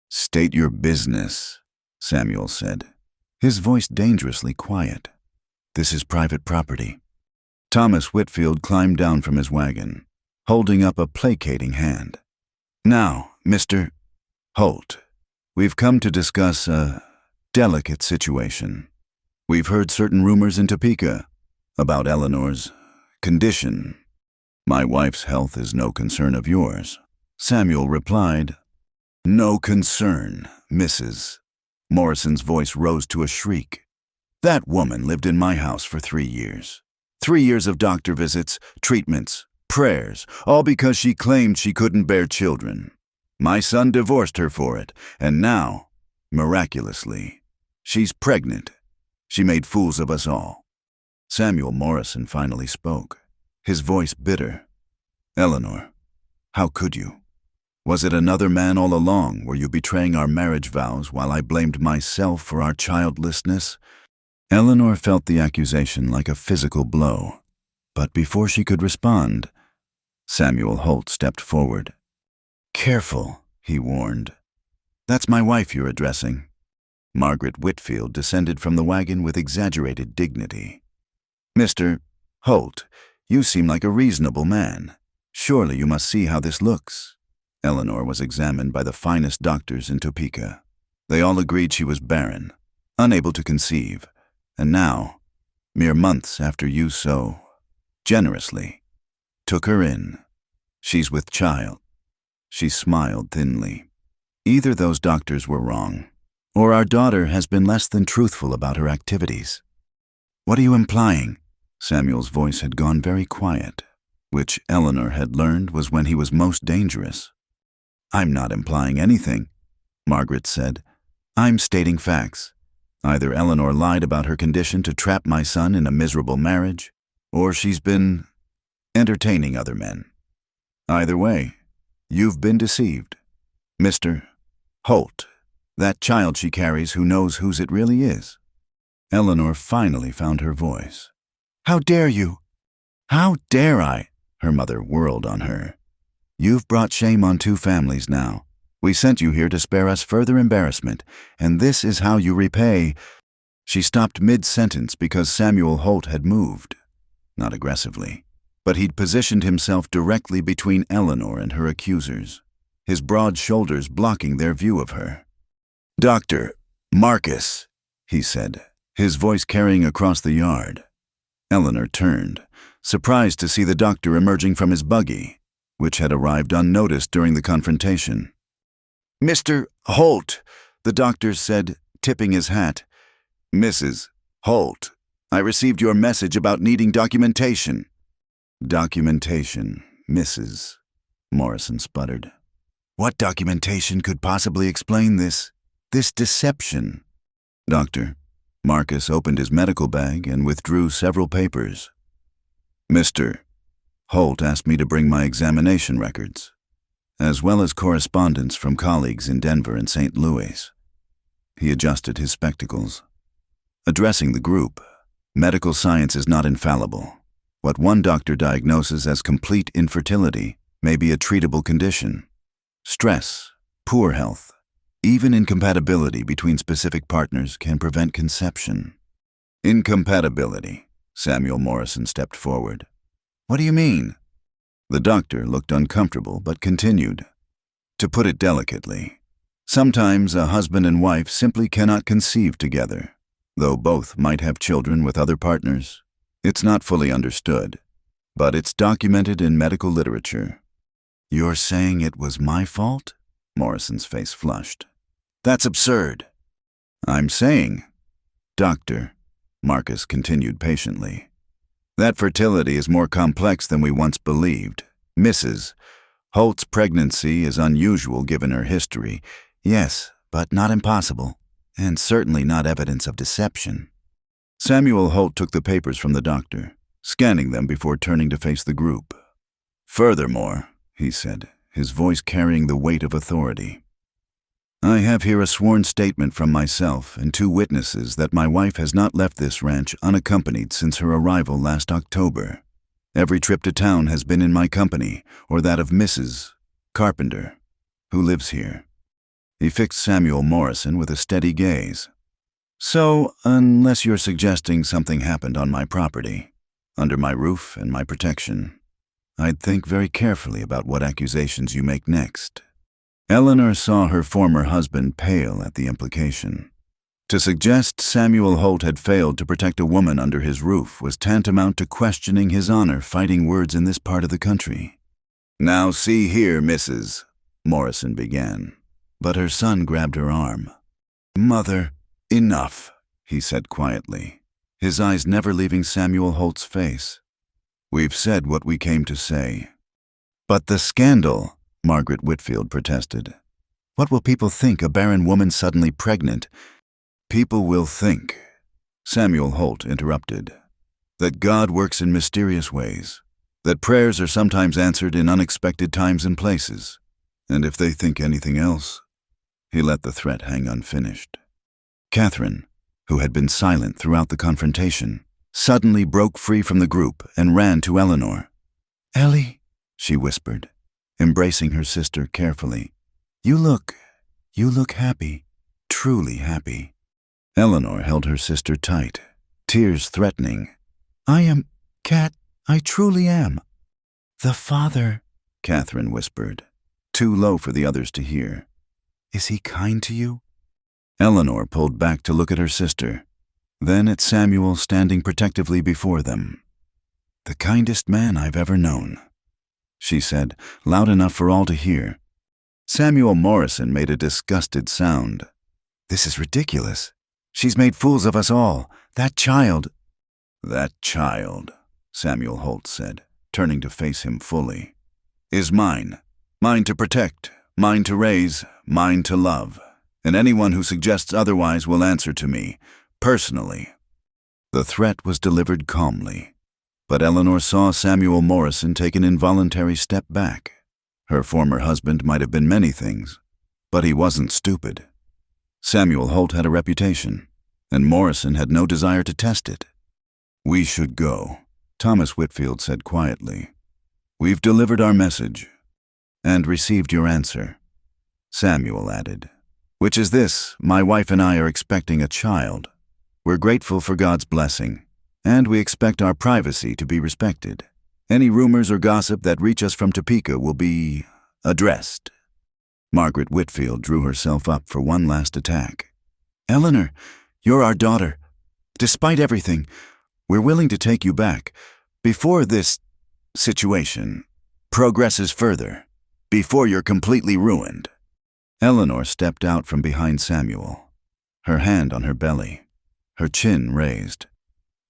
"State your business," Samuel said, his voice dangerously quiet. "This is private property." Thomas Whitfield climbed down from his wagon, holding up a placating hand. "Now, Mr. Holt, we've come to discuss a delicate situation. We've heard certain rumors in Topeka about Eleanor's condition. My wife's health is no concern of yours." Samuel replied, "No concern, Mrs." Morrison's voice rose to a shriek. "That woman lived in my house for 3 years. 3 years of doctor visits, treatments, prayers, all because she claimed she couldn't bear children. My son divorced her for it, and now, miraculously, she's pregnant. She made fools of us all." Samuel Morrison finally spoke, his voice bitter. "Eleanor, how could you? Was it another man all along? Were you betraying our marriage vows while I blamed myself for our childlessness? Eleanor felt the accusation like a physical blow, but before she could respond, Samuel Holt stepped forward. "Careful," he warned. "That's my wife you're addressing." Margaret Whitfield descended from the wagon with exaggerated dignity. "Mr. Holt, you seem like a reasonable man. Surely you must see how this looks." Eleanor was examined by the finest doctors in Topeka. They all agreed she was barren, unable to conceive, and now, mere months after you so generously took her in, she's with child. She smiled thinly. "Either those doctors were wrong, or our daughter has been less than truthful about her activities." "What are you implying?" Samuel's voice had gone very quiet, which Eleanor had learned was when he was most dangerous. "I'm not implying anything," Margaret said. "I'm stating facts. Either Eleanor lied about her condition to trap my son in a miserable marriage, or she's been entertaining other men. Either way, you've been deceived. Mr. Holt, that child she carries, who knows whose it really is?" Eleanor finally found her voice. "How dare you?" "How dare I?" Her mother whirled on her. "You've brought shame on two families now. We sent you here to spare us further embarrassment, and this is how you repay." She stopped mid-sentence because Samuel Holt had moved. Not aggressively, but he'd positioned himself directly between Eleanor and her accusers, his broad shoulders blocking their view of her. "Dr. Marcus," he said, his voice carrying across the yard. Eleanor turned, surprised to see the doctor emerging from his buggy, which had arrived unnoticed during the confrontation. "Mr. Holt," the doctor said, tipping his hat. "Mrs. Holt, I received your message about needing documentation." "Documentation, Mrs." Morrison sputtered. "What documentation could possibly explain this deception?" "Doctor." Marcus opened his medical bag and withdrew several papers. "Mr. Holt asked me to bring my examination records, as well as correspondence from colleagues in Denver and St. Louis." He adjusted his spectacles. Addressing the group, medical science is not infallible. What one doctor diagnoses as complete infertility may be a treatable condition. Stress, poor health, even incompatibility between specific partners can prevent conception. "Incompatibility," Samuel Morrison stepped forward. "What do you mean?" The doctor looked uncomfortable but continued. "To put it delicately, sometimes a husband and wife simply cannot conceive together, though both might have children with other partners. It's not fully understood, but it's documented in medical literature." "You're saying it was my fault?" Morrison's face flushed. "That's absurd." "I'm saying, Doctor," Marcus continued patiently, "that fertility is more complex than we once believed. Mrs. Holt's pregnancy is unusual given her history." "Yes, but not impossible, and certainly not evidence of deception." Samuel Holt took the papers from the doctor, scanning them before turning to face the group. "Furthermore," he said, his voice carrying the weight of authority, "I have here a sworn statement from myself and two witnesses that my wife has not left this ranch unaccompanied since her arrival last October. Every trip to town has been in my company, or that of Mrs. Carpenter, who lives here." He fixed Samuel Morrison with a steady gaze. "So, unless you're suggesting something happened on my property, under my roof and my protection, I'd think very carefully about what accusations you make next." Eleanor saw her former husband pale at the implication. To suggest Samuel Holt had failed to protect a woman under his roof was tantamount to questioning his honor fighting words in this part of the country. "Now see here, Mrs." Morrison began, but her son grabbed her arm. "Mother, enough," he said quietly, his eyes never leaving Samuel Holt's face. "We've said what we came to say." "But the scandal," Margaret Whitfield protested. "What will people think, a barren woman suddenly pregnant?" "People will think," Samuel Holt interrupted, "that God works in mysterious ways, that prayers are sometimes answered in unexpected times and places, And if they think anything else, he let the threat hang unfinished. Catherine, who had been silent throughout the confrontation, suddenly broke free from the group and ran to Eleanor. Ellie, She whispered, embracing her sister carefully. you look happy, truly happy. Eleanor held her sister tight, tears threatening. I am, Cat, I truly am. The father, Catherine whispered, too low for the others to hear. is he kind to you? Eleanor pulled back to look at her sister, then at Samuel standing protectively before them. The kindest man I've ever known, she said, loud enough for all to hear. Samuel Morrison made a disgusted sound. This is ridiculous. She's made fools of us all. That child. That child, Samuel Holt said, turning to face him fully, is mine. Mine to protect, mine to raise, mine to love. And anyone who suggests otherwise will answer to me, personally. The threat was delivered calmly, but Eleanor saw Samuel Morrison take an involuntary step back. Her former husband might have been many things, but he wasn't stupid. Samuel Holt had a reputation, and Morrison had no desire to test it. We should go, Thomas Whitfield said quietly. We've delivered our message, and received your answer. Samuel added, which is this: my wife and I are expecting a child. We're grateful for God's blessing, and we expect our privacy to be respected. Any rumors or gossip that reach us from Topeka will be addressed. Margaret Whitfield drew herself up for one last attack. Eleanor, you're our daughter. Despite everything, we're willing to take you back before this situation progresses further, before you're completely ruined. Eleanor stepped out from behind Samuel, her hand on her belly, her chin raised.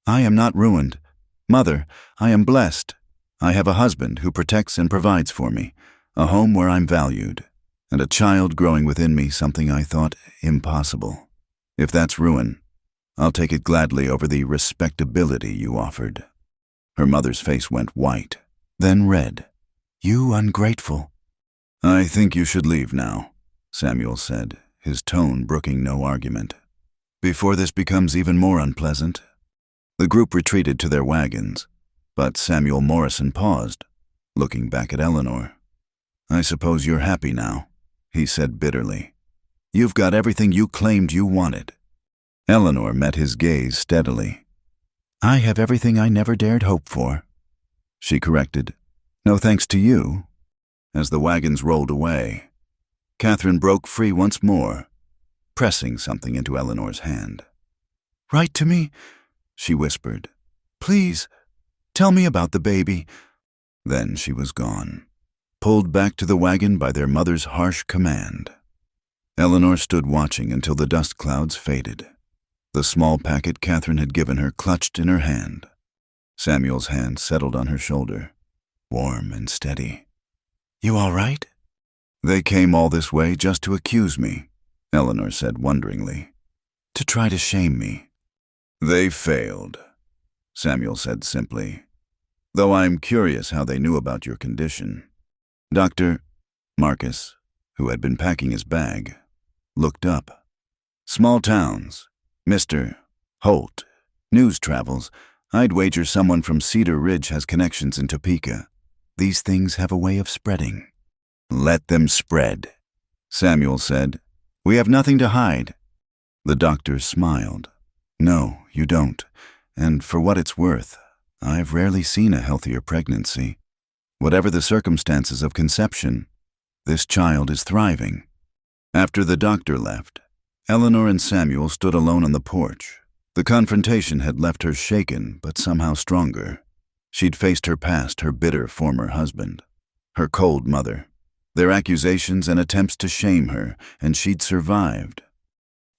I am not ruined. Mother, I am blessed. I have a husband who protects and provides for me, a home where I'm valued, and a child growing within me, something I thought impossible. If that's ruin, I'll take it gladly over the respectability you offered. Her mother's face went white, then red. You ungrateful. I think you should leave now, Samuel said, his tone brooking no argument. Before this becomes even more unpleasant. The group retreated to their wagons, but Samuel Morrison paused, looking back at Eleanor. I suppose you're happy now, he said bitterly. You've got everything you claimed you wanted. Eleanor met his gaze steadily. I have everything I never dared hope for, she corrected. No thanks to you. As the wagons rolled away, Catherine broke free once more, pressing something into Eleanor's hand. Write to me, she whispered. Please, tell me about the baby. Then she was gone, pulled back to the wagon by their mother's harsh command. Eleanor stood watching until the dust clouds faded, the small packet Catherine had given her clutched in her hand. Samuel's hand settled on her shoulder, warm and steady. You all right? They came all this way just to accuse me, Eleanor said wonderingly. To try to shame me. They failed, Samuel said simply, though I'm curious how they knew about your condition. Dr. Marcus, who had been packing his bag, looked up. Small towns, Mr. Holt, news travels. I'd wager someone from Cedar Ridge has connections in Topeka. These things have a way of spreading. Let them spread, Samuel said. We have nothing to hide. The doctor smiled. No, you don't. And for what it's worth, I've rarely seen a healthier pregnancy. Whatever the circumstances of conception, this child is thriving. After the doctor left, Eleanor and Samuel stood alone on the porch. The confrontation had left her shaken, but somehow stronger. She'd faced her past, her bitter former husband, her cold mother, their accusations and attempts to shame her, and she'd survived.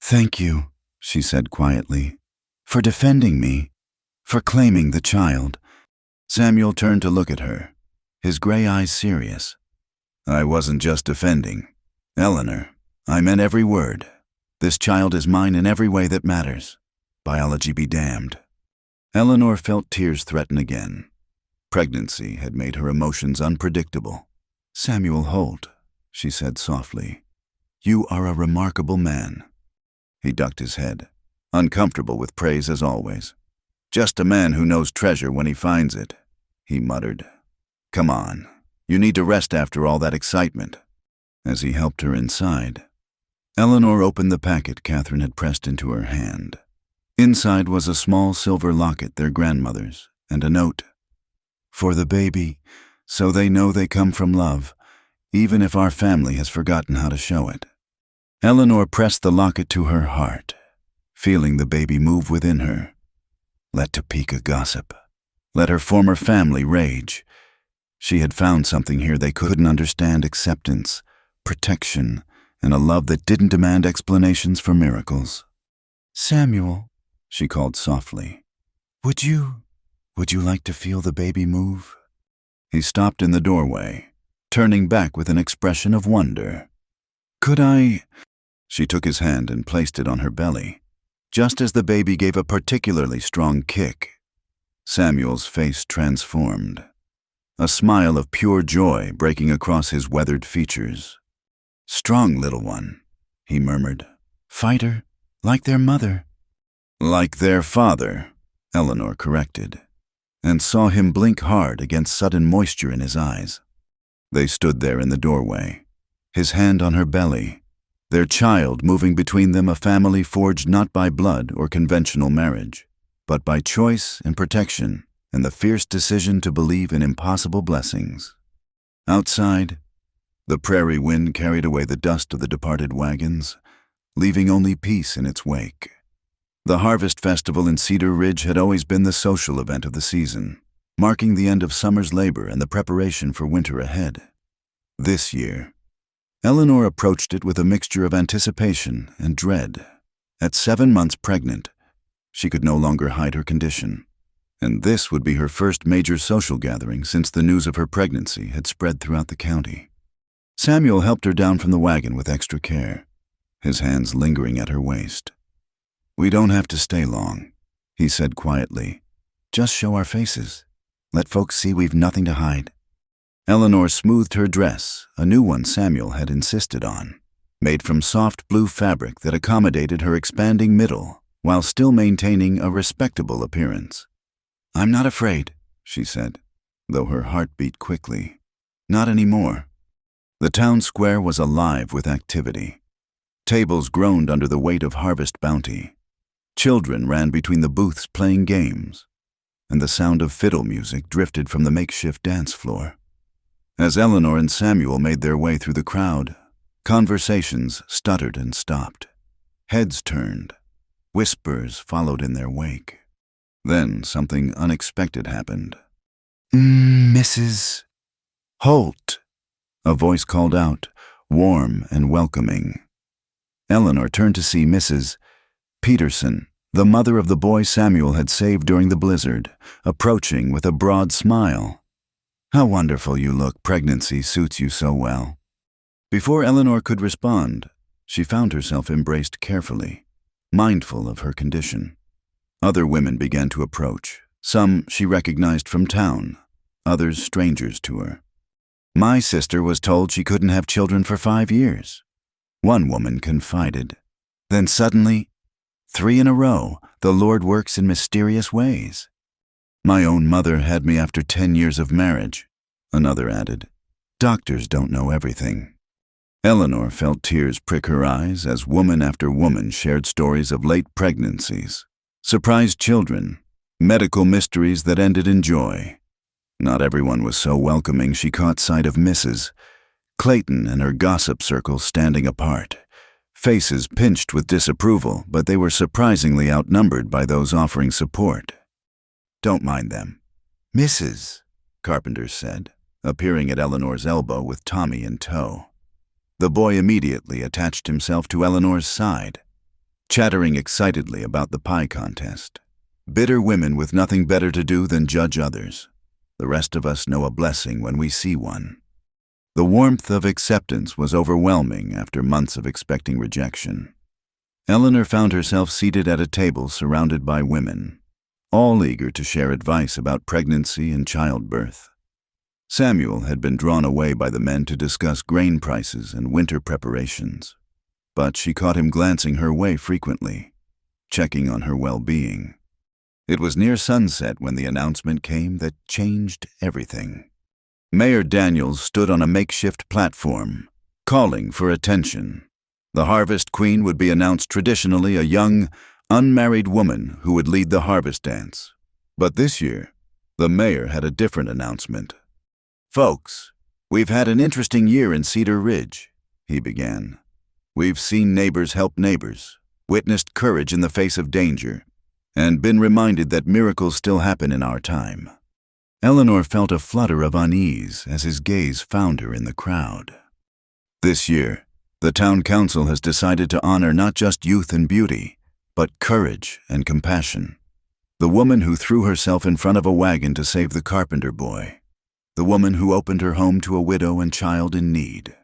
Thank you, she said quietly, for defending me, for claiming the child. Samuel turned to look at her, his gray eyes serious. I wasn't just defending. Eleanor, I meant every word. This child is mine in every way that matters. Biology be damned. Eleanor felt tears threaten again. Pregnancy had made her emotions unpredictable. Samuel Holt, she said softly. "You are a remarkable man." He ducked his head, uncomfortable with praise as always. "Just a man who knows treasure when he finds it," he muttered. "Come on, you need to rest after all that excitement." As he helped her inside, Eleanor opened the packet Catherine had pressed into her hand. Inside was a small silver locket, their grandmother's, and a note. "For the baby, so they know they come from love, even if our family has forgotten how to show it." Eleanor pressed the locket to her heart, feeling the baby move within her. Let Topeka gossip. Let her former family rage. She had found something here they couldn't understand: acceptance, protection, and a love that didn't demand explanations for miracles. "Samuel," she called softly, Would you like to feel the baby move?" He stopped in the doorway, turning back with an expression of wonder. "Could I?" She took his hand and placed it on her belly, just as the baby gave a particularly strong kick. Samuel's face transformed, a smile of pure joy breaking across his weathered features. "Strong little one," he murmured. "Fighter, like their mother." "Like their father," Eleanor corrected, and saw him blink hard against sudden moisture in his eyes. They stood there in the doorway, his hand on her belly, their child moving between them, a family forged not by blood or conventional marriage, but by choice and protection and the fierce decision to believe in impossible blessings. Outside, the prairie wind carried away the dust of the departed wagons, leaving only peace in its wake. The Harvest Festival in Cedar Ridge had always been the social event of the season, marking the end of summer's labor and the preparation for winter ahead. This year, Eleanor approached it with a mixture of anticipation and dread. At 7 months pregnant, she could no longer hide her condition, and this would be her first major social gathering since the news of her pregnancy had spread throughout the county. Samuel helped her down from the wagon with extra care, his hands lingering at her waist. "We don't have to stay long," he said quietly. "Just show our faces. Let folks see we've nothing to hide." Eleanor smoothed her dress, a new one Samuel had insisted on, made from soft blue fabric that accommodated her expanding middle while still maintaining a respectable appearance. "I'm not afraid," she said, though her heart beat quickly. Not anymore. The town square was alive with activity. Tables groaned under the weight of harvest bounty. Children ran between the booths playing games, and the sound of fiddle music drifted from the makeshift dance floor. As Eleanor and Samuel made their way through the crowd, conversations stuttered and stopped. Heads turned. Whispers followed in their wake. Then something unexpected happened. "Mrs. Holt," a voice called out, warm and welcoming. Eleanor turned to see Mrs. Peterson, the mother of the boy Samuel had saved during the blizzard, approaching with a broad smile. "How wonderful you look. Pregnancy suits you so well." Before Eleanor could respond, she found herself embraced carefully, mindful of her condition. Other women began to approach, some she recognized from town, others strangers to her. "My sister was told she couldn't have children for 5 years," one woman confided. "Then suddenly, 3 in a row, the Lord works in mysterious ways." "My own mother had me after 10 years of marriage," another added. "Doctors don't know everything." Eleanor felt tears prick her eyes as woman after woman shared stories of late pregnancies, surprised children, medical mysteries that ended in joy. Not everyone was so welcoming. She caught sight of Mrs. Clayton and her gossip circle standing apart, faces pinched with disapproval, but they were surprisingly outnumbered by those offering support. "Don't mind them, Mrs." Carpenter said, appearing at Eleanor's elbow with Tommy in tow. The boy immediately attached himself to Eleanor's side, chattering excitedly about the pie contest. "Bitter women with nothing better to do than judge others. The rest of us know a blessing when we see one." The warmth of acceptance was overwhelming after months of expecting rejection. Eleanor found herself seated at a table surrounded by women, all eager to share advice about pregnancy and childbirth. Samuel had been drawn away by the men to discuss grain prices and winter preparations, but she caught him glancing her way frequently, checking on her well-being. It was near sunset when the announcement came that changed everything. Mayor Daniels stood on a makeshift platform, calling for attention. The Harvest Queen would be announced traditionally a young, unmarried woman who would lead the harvest dance. But this year, the mayor had a different announcement. "Folks, we've had an interesting year in Cedar Ridge," he began. "We've seen neighbors help neighbors, witnessed courage in the face of danger, and been reminded that miracles still happen in our time." Eleanor felt a flutter of unease as his gaze found her in the crowd. This year, the town council has decided to honor not just youth and beauty, but courage and compassion. The woman who threw herself in front of a wagon to save the carpenter boy. The woman who opened her home to a widow and child in need.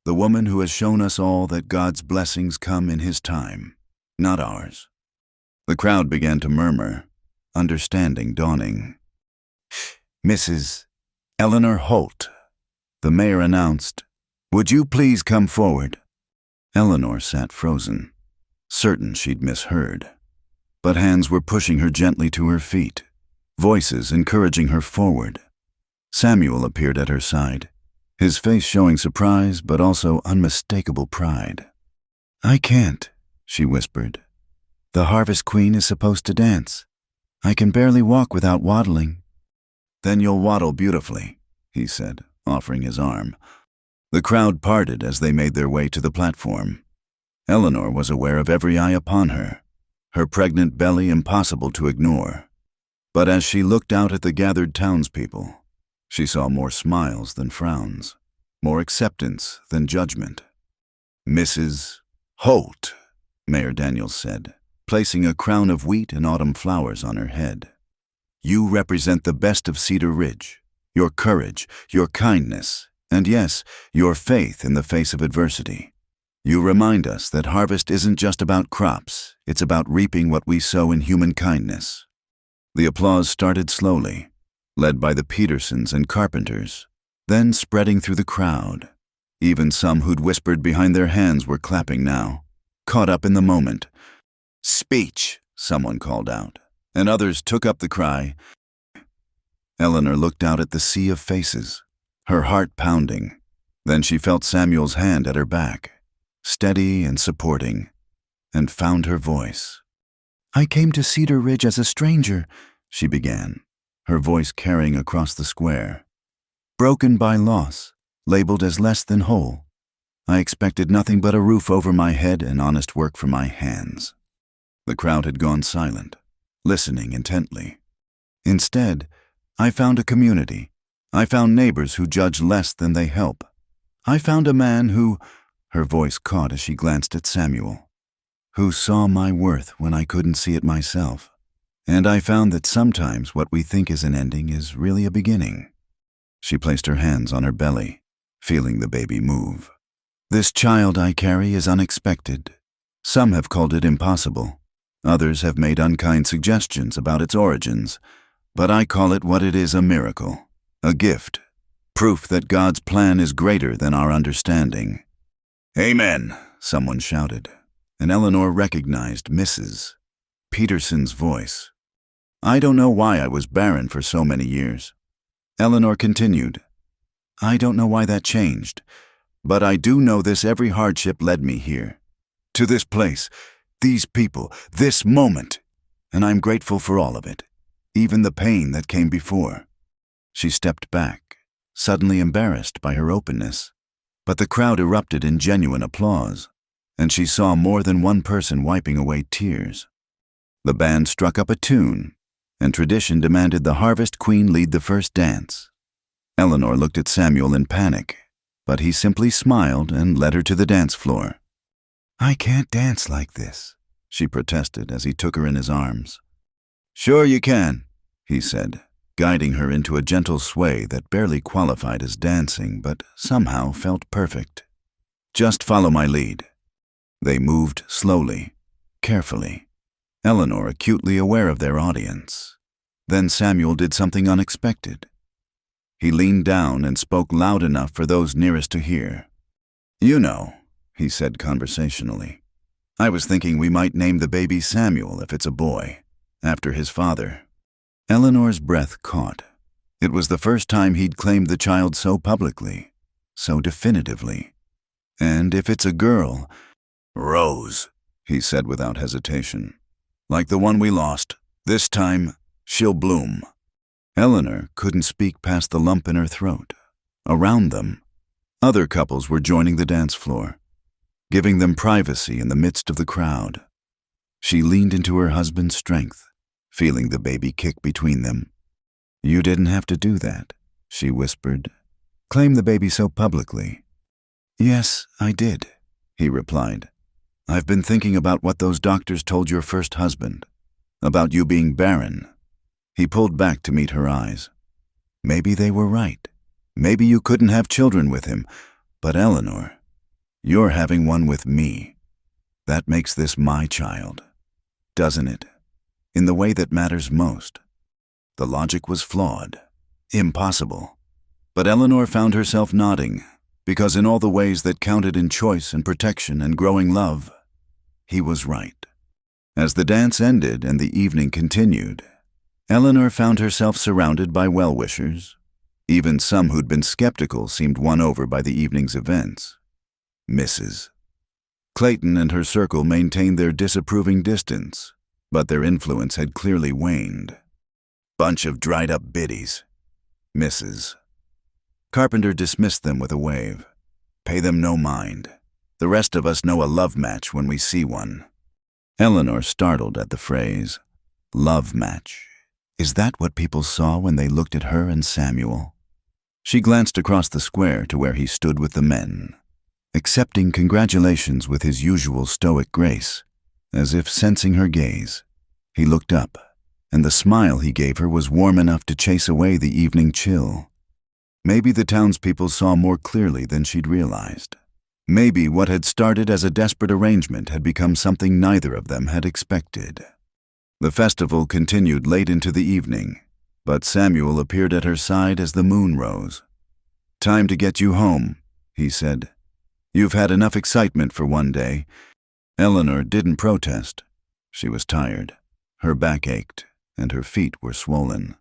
The woman who has shown us all that God's blessings come in His time, not ours. The crowd began to murmur, understanding dawning. "Mrs. Eleanor Holt," the mayor announced. "Would you please come forward?" Eleanor sat frozen, certain she'd misheard. But hands were pushing her gently to her feet, voices encouraging her forward. Samuel appeared at her side, his face showing surprise but also unmistakable pride. "I can't," she whispered. "The Harvest Queen is supposed to dance. I can barely walk without waddling." "Then you'll waddle beautifully," he said, offering his arm. The crowd parted as they made their way to the platform. Eleanor was aware of every eye upon her, her pregnant belly impossible to ignore. But as she looked out at the gathered townspeople, she saw more smiles than frowns, more acceptance than judgment. "Mrs. Holt," Mayor Daniels said, placing a crown of wheat and autumn flowers on her head. "You represent the best of Cedar Ridge, your courage, your kindness, and yes, your faith in the face of adversity. You remind us that harvest isn't just about crops, it's about reaping what we sow in human kindness." The applause started slowly, led by the Petersons and Carpenters, then spreading through the crowd. Even some who'd whispered behind their hands were clapping now, caught up in the moment. "Speech," someone called out, and others took up the cry. Eleanor looked out at the sea of faces, her heart pounding. Then she felt Samuel's hand at her back, steady and supporting, and found her voice. "I came to Cedar Ridge as a stranger," she began, her voice carrying across the square. "Broken by loss, labeled as less than whole. I expected nothing but a roof over my head and honest work for my hands." The crowd had gone silent, listening intently. "Instead, I found a community. I found neighbors who judge less than they help. I found a man who," her voice caught as she glanced at Samuel, "who saw my worth when I couldn't see it myself. And I found that sometimes what we think is an ending is really a beginning." She placed her hands on her belly, feeling the baby move. "This child I carry is unexpected. Some have called it impossible. Others have made unkind suggestions about its origins. But I call it what it is, a miracle, a gift, proof that God's plan is greater than our understanding." "Amen," someone shouted, and Eleanor recognized Mrs. Peterson's voice. "I don't know why I was barren for so many years." Eleanor continued, "I don't know why that changed, but I do know this: every hardship led me here, to this place, these people, this moment, and I'm grateful for all of it, even the pain that came before." She stepped back, suddenly embarrassed by her openness, but the crowd erupted in genuine applause, and she saw more than one person wiping away tears. The band struck up a tune, and tradition demanded the Harvest Queen lead the first dance. Eleanor looked at Samuel in panic, but he simply smiled and led her to the dance floor. "I can't dance like this," she protested as he took her in his arms. "Sure you can," he said, guiding her into a gentle sway that barely qualified as dancing but somehow felt perfect. "Just follow my lead." They moved slowly, carefully, Eleanor acutely aware of their audience. Then Samuel did something unexpected. He leaned down and spoke loud enough for those nearest to hear. "You know," he said conversationally, "I was thinking we might name the baby Samuel if it's a boy, after his father." Eleanor's breath caught. It was the first time he'd claimed the child so publicly, so definitively. "And if it's a girl—" "Rose," he said without hesitation. "Like the one we lost. This time, she'll bloom." Eleanor couldn't speak past the lump in her throat. Around them, other couples were joining the dance floor, giving them privacy in the midst of the crowd. She leaned into her husband's strength, feeling the baby kick between them. "You didn't have to do that," she whispered. "Claim the baby so publicly." "Yes, I did," he replied. "I've been thinking about what those doctors told your first husband, about you being barren." He pulled back to meet her eyes. "Maybe they were right. Maybe you couldn't have children with him. But Eleanor, you're having one with me. That makes this my child, doesn't it? In the way that matters most." The logic was flawed, impossible. But Eleanor found herself nodding, because in all the ways that counted in choice and protection and growing love, he was right. As the dance ended and the evening continued, Eleanor found herself surrounded by well-wishers. Even some who'd been skeptical seemed won over by the evening's events. Mrs. Clayton and her circle maintained their disapproving distance, but their influence had clearly waned. "Bunch of dried-up biddies." Mrs. Carpenter dismissed them with a wave. "Pay them no mind. The rest of us know a love match when we see one." Eleanor startled at the phrase, "love match." Is that what people saw when they looked at her and Samuel? She glanced across the square to where he stood with the men, accepting congratulations with his usual stoic grace, as if sensing her gaze. He looked up, and the smile he gave her was warm enough to chase away the evening chill. Maybe the townspeople saw more clearly than she'd realized. Maybe what had started as a desperate arrangement had become something neither of them had expected. The festival continued late into the evening, but Samuel appeared at her side as the moon rose. "Time to get you home," he said. "You've had enough excitement for one day." Eleanor didn't protest. She was tired. Her back ached, and her feet were swollen.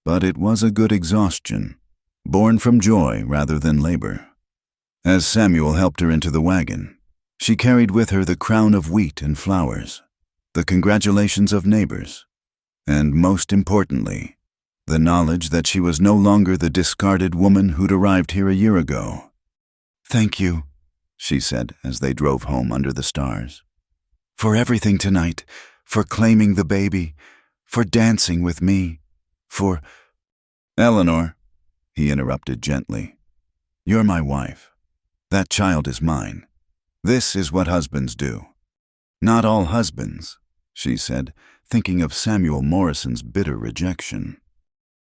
But it was a good exhaustion, born from joy rather than labor. As Samuel helped her into the wagon, she carried with her the crown of wheat and flowers, the congratulations of neighbors, and most importantly, the knowledge that she was no longer the discarded woman who'd arrived here a year ago. "Thank you," she said as they drove home under the stars. "For everything tonight, for claiming the baby, for dancing with me, for—" "Eleanor," he interrupted gently, "you're my wife. That child is mine. This is what husbands do." "Not all husbands," she said, thinking of Samuel Morrison's bitter rejection.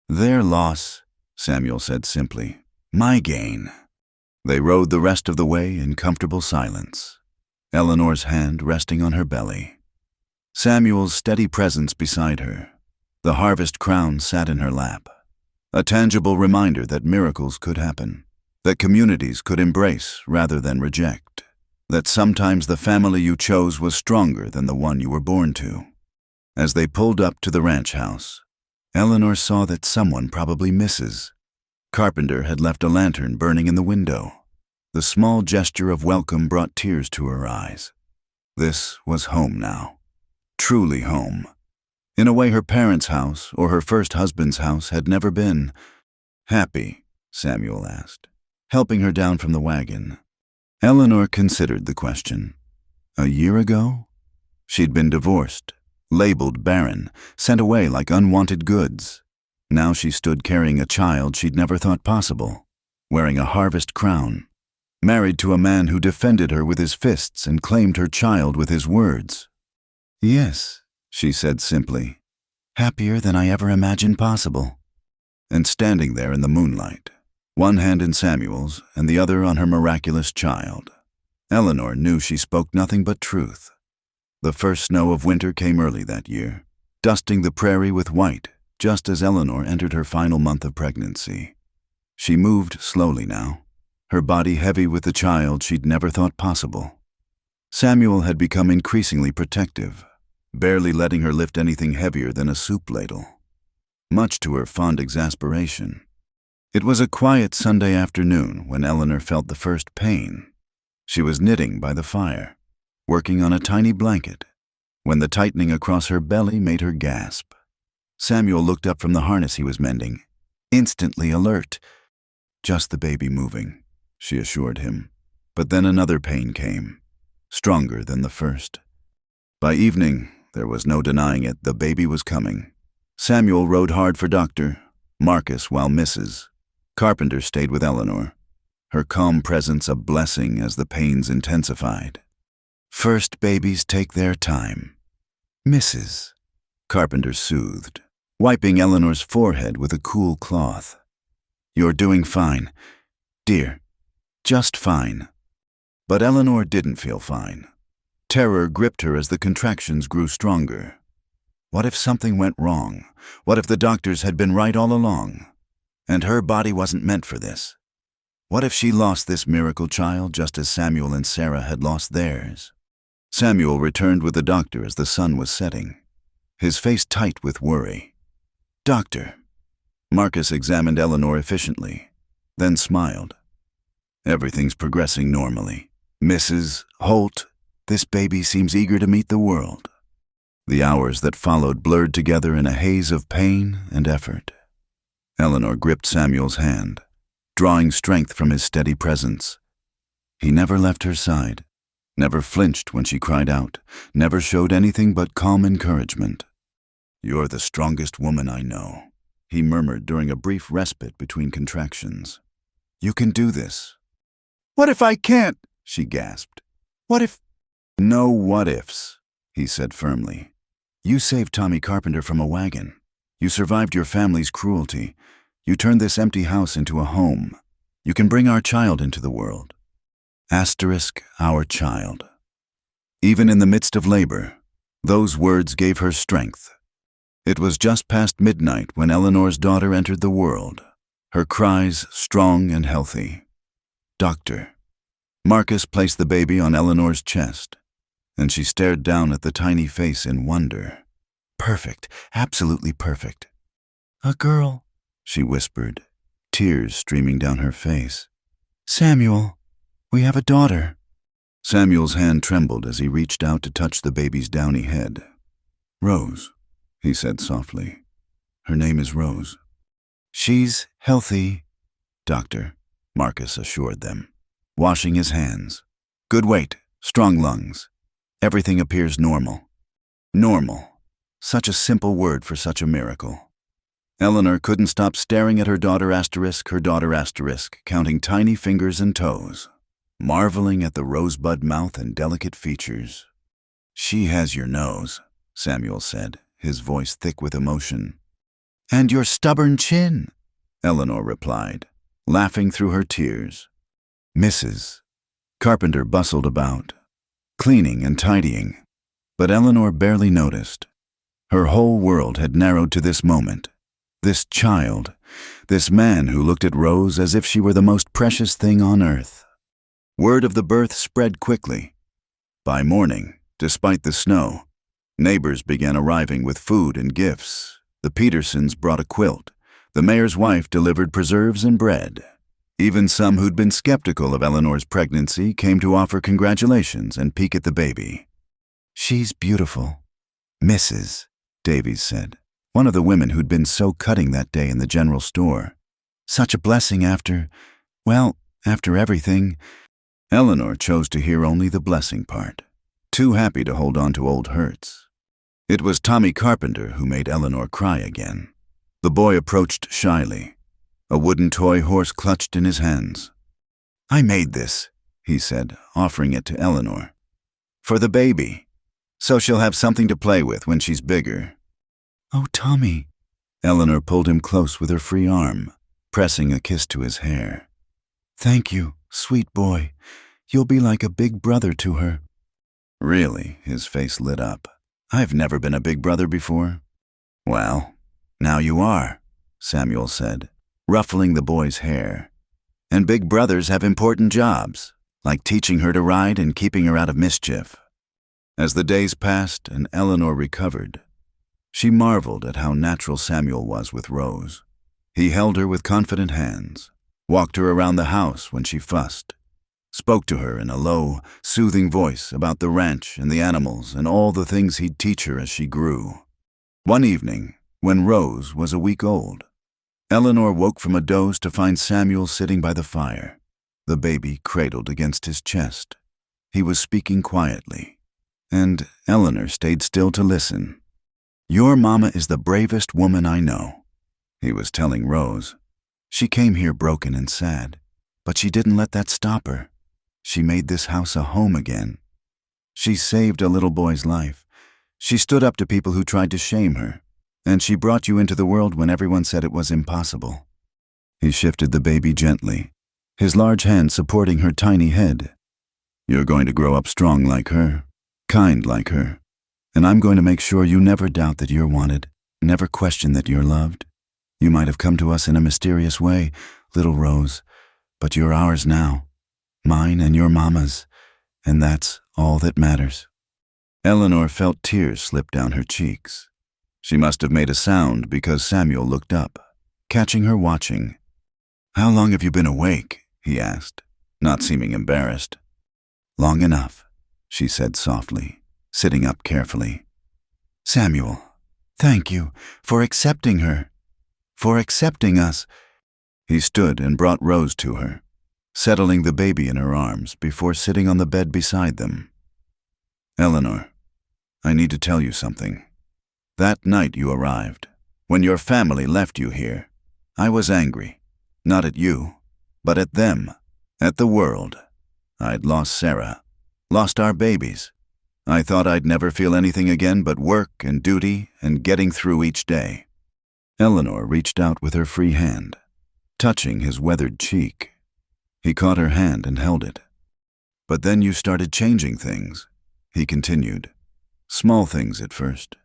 "Their loss," Samuel said simply. "My gain." They rode the rest of the way in comfortable silence, Eleanor's hand resting on her belly. Samuel's steady presence beside her. The harvest crown sat in her lap, a tangible reminder that miracles could happen, that communities could embrace rather than reject, that sometimes the family you chose was stronger than the one you were born to. As they pulled up to the ranch house, Eleanor saw that someone probably misses. Carpenter had left a lantern burning in the window. The small gesture of welcome brought tears to her eyes. This was home now. Truly home. In a way her parents' house or her first husband's house had never been. "Happy?" Samuel asked, helping her down from the wagon. Eleanor considered the question. A year ago? She'd been divorced, labeled barren, sent away like unwanted goods. Now she stood carrying a child she'd never thought possible, wearing a harvest crown, married to a man who defended her with his fists and claimed her child with his words. "Yes," she said simply, "happier than I ever imagined possible." And standing there in the moonlight, one hand in Samuel's and the other on her miraculous child, Eleanor knew she spoke nothing but truth. The first snow of winter came early that year, dusting the prairie with white, just as Eleanor entered her final month of pregnancy. She moved slowly now, her body heavy with the child she'd never thought possible. Samuel had become increasingly protective, barely letting her lift anything heavier than a soup ladle, much to her fond exasperation. It was a quiet Sunday afternoon when Eleanor felt the first pain. She was knitting by the fire, working on a tiny blanket, when the tightening across her belly made her gasp. Samuel looked up from the harness he was mending, instantly alert. "Just the baby moving," she assured him. But then another pain came, stronger than the first. By evening, there was no denying it, the baby was coming. Samuel rode hard for Dr. Marcus while Mrs. Carpenter stayed with Eleanor, her calm presence a blessing as the pains intensified. "First babies take their time, Mrs. Carpenter soothed, wiping Eleanor's forehead with a cool cloth. "You're doing fine, dear, just fine." But Eleanor didn't feel fine. Terror gripped her as the contractions grew stronger. What if something went wrong? What if the doctors had been right all along? And her body wasn't meant for this? What if she lost this miracle child just as Samuel and Sarah had lost theirs? Samuel returned with the doctor as the sun was setting, his face tight with worry. "Doctor." Marcus examined Eleanor efficiently, then smiled. "Everything's progressing normally. Mrs. Holt, this baby seems eager to meet the world." The hours that followed blurred together in a haze of pain and effort. Eleanor gripped Samuel's hand, drawing strength from his steady presence. He never left her side, never flinched when she cried out, never showed anything but calm encouragement. "You're the strongest woman I know," he murmured during a brief respite between contractions. "You can do this." "What if I can't?" she gasped. "What if—" "No what-ifs," he said firmly. "You saved Tommy Carpenter from a wagon. You survived your family's cruelty. You turned this empty house into a home. You can bring our child into the world. Asterisk, our child." Even in the midst of labor, those words gave her strength. It was just past midnight when Eleanor's daughter entered the world, her cries strong and healthy. "Doctor." Marcus placed the baby on Eleanor's chest, and she stared down at the tiny face in wonder. "Perfect, absolutely perfect." "A girl," she whispered, tears streaming down her face. "Samuel, we have a daughter." Samuel's hand trembled as he reached out to touch the baby's downy head. "Rose," he said softly. "Her name is Rose." "She's healthy, Doctor," Marcus assured them, washing his hands. "Good weight, strong lungs. Everything appears normal." Normal. Such a simple word for such a miracle. Eleanor couldn't stop staring at her daughter asterisk, counting tiny fingers and toes, marveling at the rosebud mouth and delicate features. "She has your nose," Samuel said, his voice thick with emotion. "And your stubborn chin," Eleanor replied, laughing through her tears. Mrs. Carpenter bustled about, cleaning and tidying, but Eleanor barely noticed. Her whole world had narrowed to this moment, this child, this man who looked at Rose as if she were the most precious thing on earth. Word of the birth spread quickly. By morning, despite the snow, neighbors began arriving with food and gifts. The Petersons brought a quilt. The mayor's wife delivered preserves and bread. Even some who'd been skeptical of Eleanor's pregnancy came to offer congratulations and peek at the baby. "She's beautiful," Mrs. Davies said, one of the women who'd been so cutting that day in the general store. "Such a blessing after everything." Eleanor chose to hear only the blessing part, too happy to hold on to old hurts. It was Tommy Carpenter who made Eleanor cry again. The boy approached shyly, a wooden toy horse clutched in his hands. "I made this," he said, offering it to Eleanor. "For the baby, so she'll have something to play with when she's bigger." "Oh, Tommy." Eleanor pulled him close with her free arm, pressing a kiss to his hair. "Thank you, sweet boy. You'll be like a big brother to her." "Really?" His face lit up. "I've never been a big brother before." "Well, now you are," Samuel said, ruffling the boy's hair. And big brothers have important jobs, like teaching her to ride and keeping her out of mischief. As the days passed and Eleanor recovered, she marveled at how natural Samuel was with Rose. He held her with confident hands, walked her around the house when she fussed, spoke to her in a low, soothing voice about the ranch and the animals and all the things he'd teach her as she grew. One evening, when Rose was a week old, Eleanor woke from a doze to find Samuel sitting by the fire, the baby cradled against his chest. He was speaking quietly, and Eleanor stayed still to listen. "Your mama is the bravest woman I know," he was telling Rose. "She came here broken and sad, but she didn't let that stop her. She made this house a home again. She saved a little boy's life. She stood up to people who tried to shame her, and she brought you into the world when everyone said it was impossible." He shifted the baby gently, his large hand supporting her tiny head. "You're going to grow up strong like her, kind like her, and I'm going to make sure you never doubt that you're wanted, never question that you're loved. You might have come to us in a mysterious way, little Rose, but you're ours now, mine and your mama's, and that's all that matters." Eleanor felt tears slip down her cheeks. She must have made a sound because Samuel looked up, catching her watching. "How long have you been awake?" he asked, not seeming embarrassed. "Long enough," she said softly, sitting up carefully. "Samuel, thank you for accepting her, for accepting us." He stood and brought Rose to her, settling the baby in her arms before sitting on the bed beside them. "Eleanor, I need to tell you something. That night you arrived, when your family left you here, I was angry, not at you, but at them, at the world. I'd lost Sarah, lost our babies. I thought I'd never feel anything again but work and duty and getting through each day." Eleanor reached out with her free hand, touching his weathered cheek. He caught her hand and held it. "But then you started changing things," he continued. "Small things at first.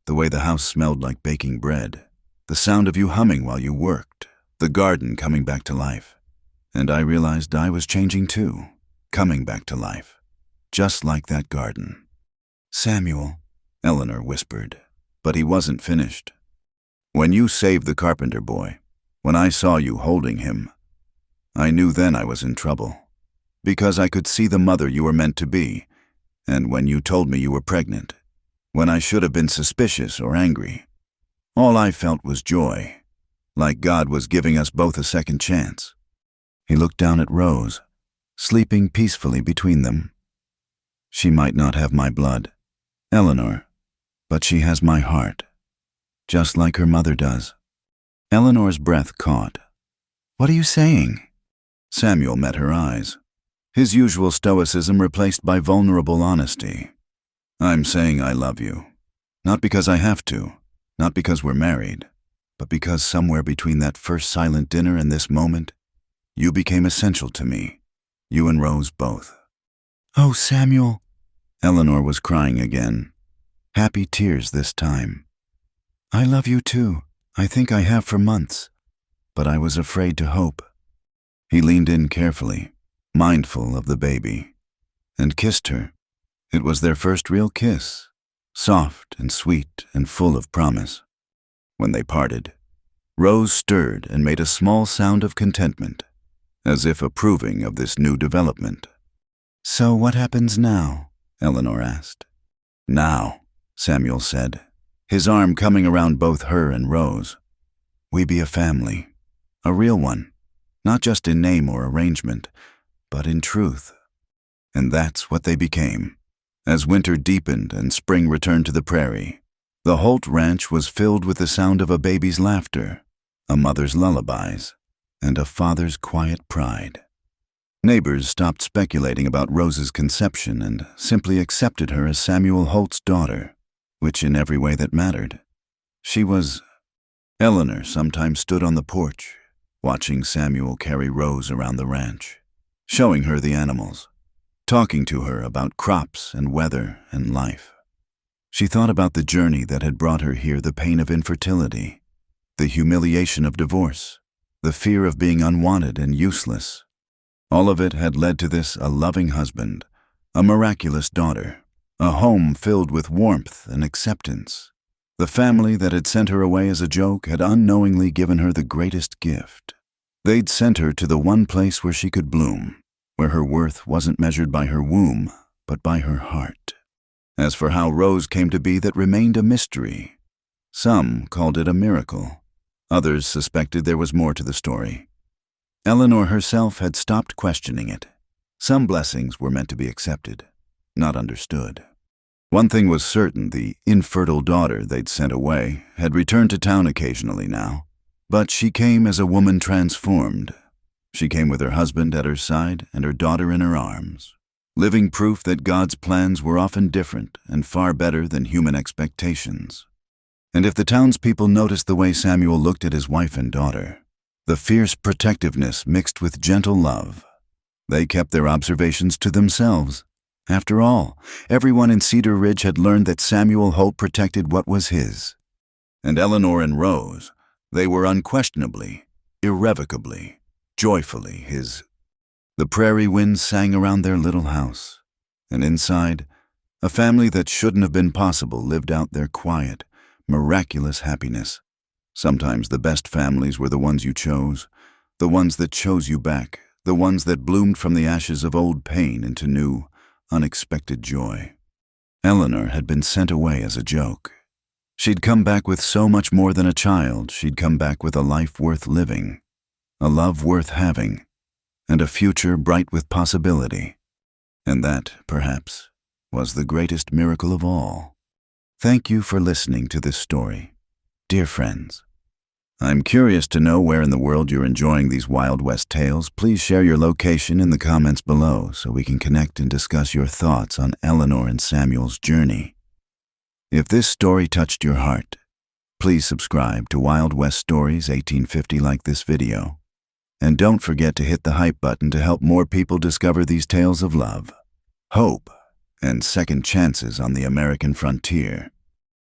The way the house smelled like baking bread, the sound of you humming while you worked, the garden coming back to life. And I realized I was changing too, coming back to life, just like that garden." "Samuel," Eleanor whispered, but he wasn't finished. "When you saved the carpenter boy, when I saw you holding him, I knew then I was in trouble, because I could see the mother you were meant to be, and when you told me you were pregnant, when I should have been suspicious or angry, all I felt was joy, like God was giving us both a second chance." He looked down at Rose, sleeping peacefully between them. "She might not have my blood, Eleanor, but she has my heart, just like her mother does." Eleanor's breath caught. "What are you saying?" Samuel met her eyes, his usual stoicism replaced by vulnerable honesty. "I'm saying I love you, not because I have to, not because we're married, but because somewhere between that first silent dinner and this moment, you became essential to me, you and Rose both." "Oh, Samuel." Eleanor was crying again, happy tears this time. "I love you too. I think I have for months, but I was afraid to hope." He leaned in carefully, mindful of the baby, and kissed her. It was their first real kiss, soft and sweet and full of promise. When they parted, Rose stirred and made a small sound of contentment, as if approving of this new development. "So what happens now?" Eleanor asked. "Now," Samuel said, his arm coming around both her and Rose, "we be a family, a real one, not just in name or arrangement, but in truth." And that's what they became. As winter deepened and spring returned to the prairie, the Holt Ranch was filled with the sound of a baby's laughter, a mother's lullabies, and a father's quiet pride. Neighbors stopped speculating about Rose's conception and simply accepted her as Samuel Holt's daughter, which in every way that mattered. She was... Eleanor sometimes stood on the porch, watching Samuel carry Rose around the ranch, showing her the animals, talking to her about crops and weather and life. She thought about the journey that had brought her here, the pain of infertility, the humiliation of divorce, the fear of being unwanted and useless. All of it had led to this: a loving husband, a miraculous daughter, a home filled with warmth and acceptance. The family that had sent her away as a joke had unknowingly given her the greatest gift. They'd sent her to the one place where she could bloom, where her worth wasn't measured by her womb, but by her heart. As for how Rose came to be, that remained a mystery. Some called it a miracle. Others suspected there was more to the story. Eleanor herself had stopped questioning it. Some blessings were meant to be accepted, not understood. One thing was certain: the infertile daughter they'd sent away had returned to town occasionally now. But she came as a woman transformed. She came with her husband at her side and her daughter in her arms, living proof that God's plans were often different and far better than human expectations. And if the townspeople noticed the way Samuel looked at his wife and daughter, the fierce protectiveness mixed with gentle love, they kept their observations to themselves. After all, everyone in Cedar Ridge had learned that Samuel Holt protected what was his. And Eleanor and Rose, they were unquestionably, irrevocably, joyfully his. The prairie winds sang around their little house, and inside, a family that shouldn't have been possible lived out their quiet, miraculous happiness. Sometimes the best families were the ones you chose, the ones that chose you back, the ones that bloomed from the ashes of old pain into new, unexpected joy. Eleanor had been sent away as a joke. She'd come back with so much more than a child. She'd come back with a life worth living, a love worth having, and a future bright with possibility. And that, perhaps, was the greatest miracle of all. Thank you for listening to this story, dear friends. I'm curious to know where in the world you're enjoying these Wild West tales. Please share your location in the comments below so we can connect and discuss your thoughts on Eleanor and Samuel's journey. If this story touched your heart, please subscribe to Wild West Stories 1850, like this video. And don't forget to hit the hype button to help more people discover these tales of love, hope, and second chances on the American frontier.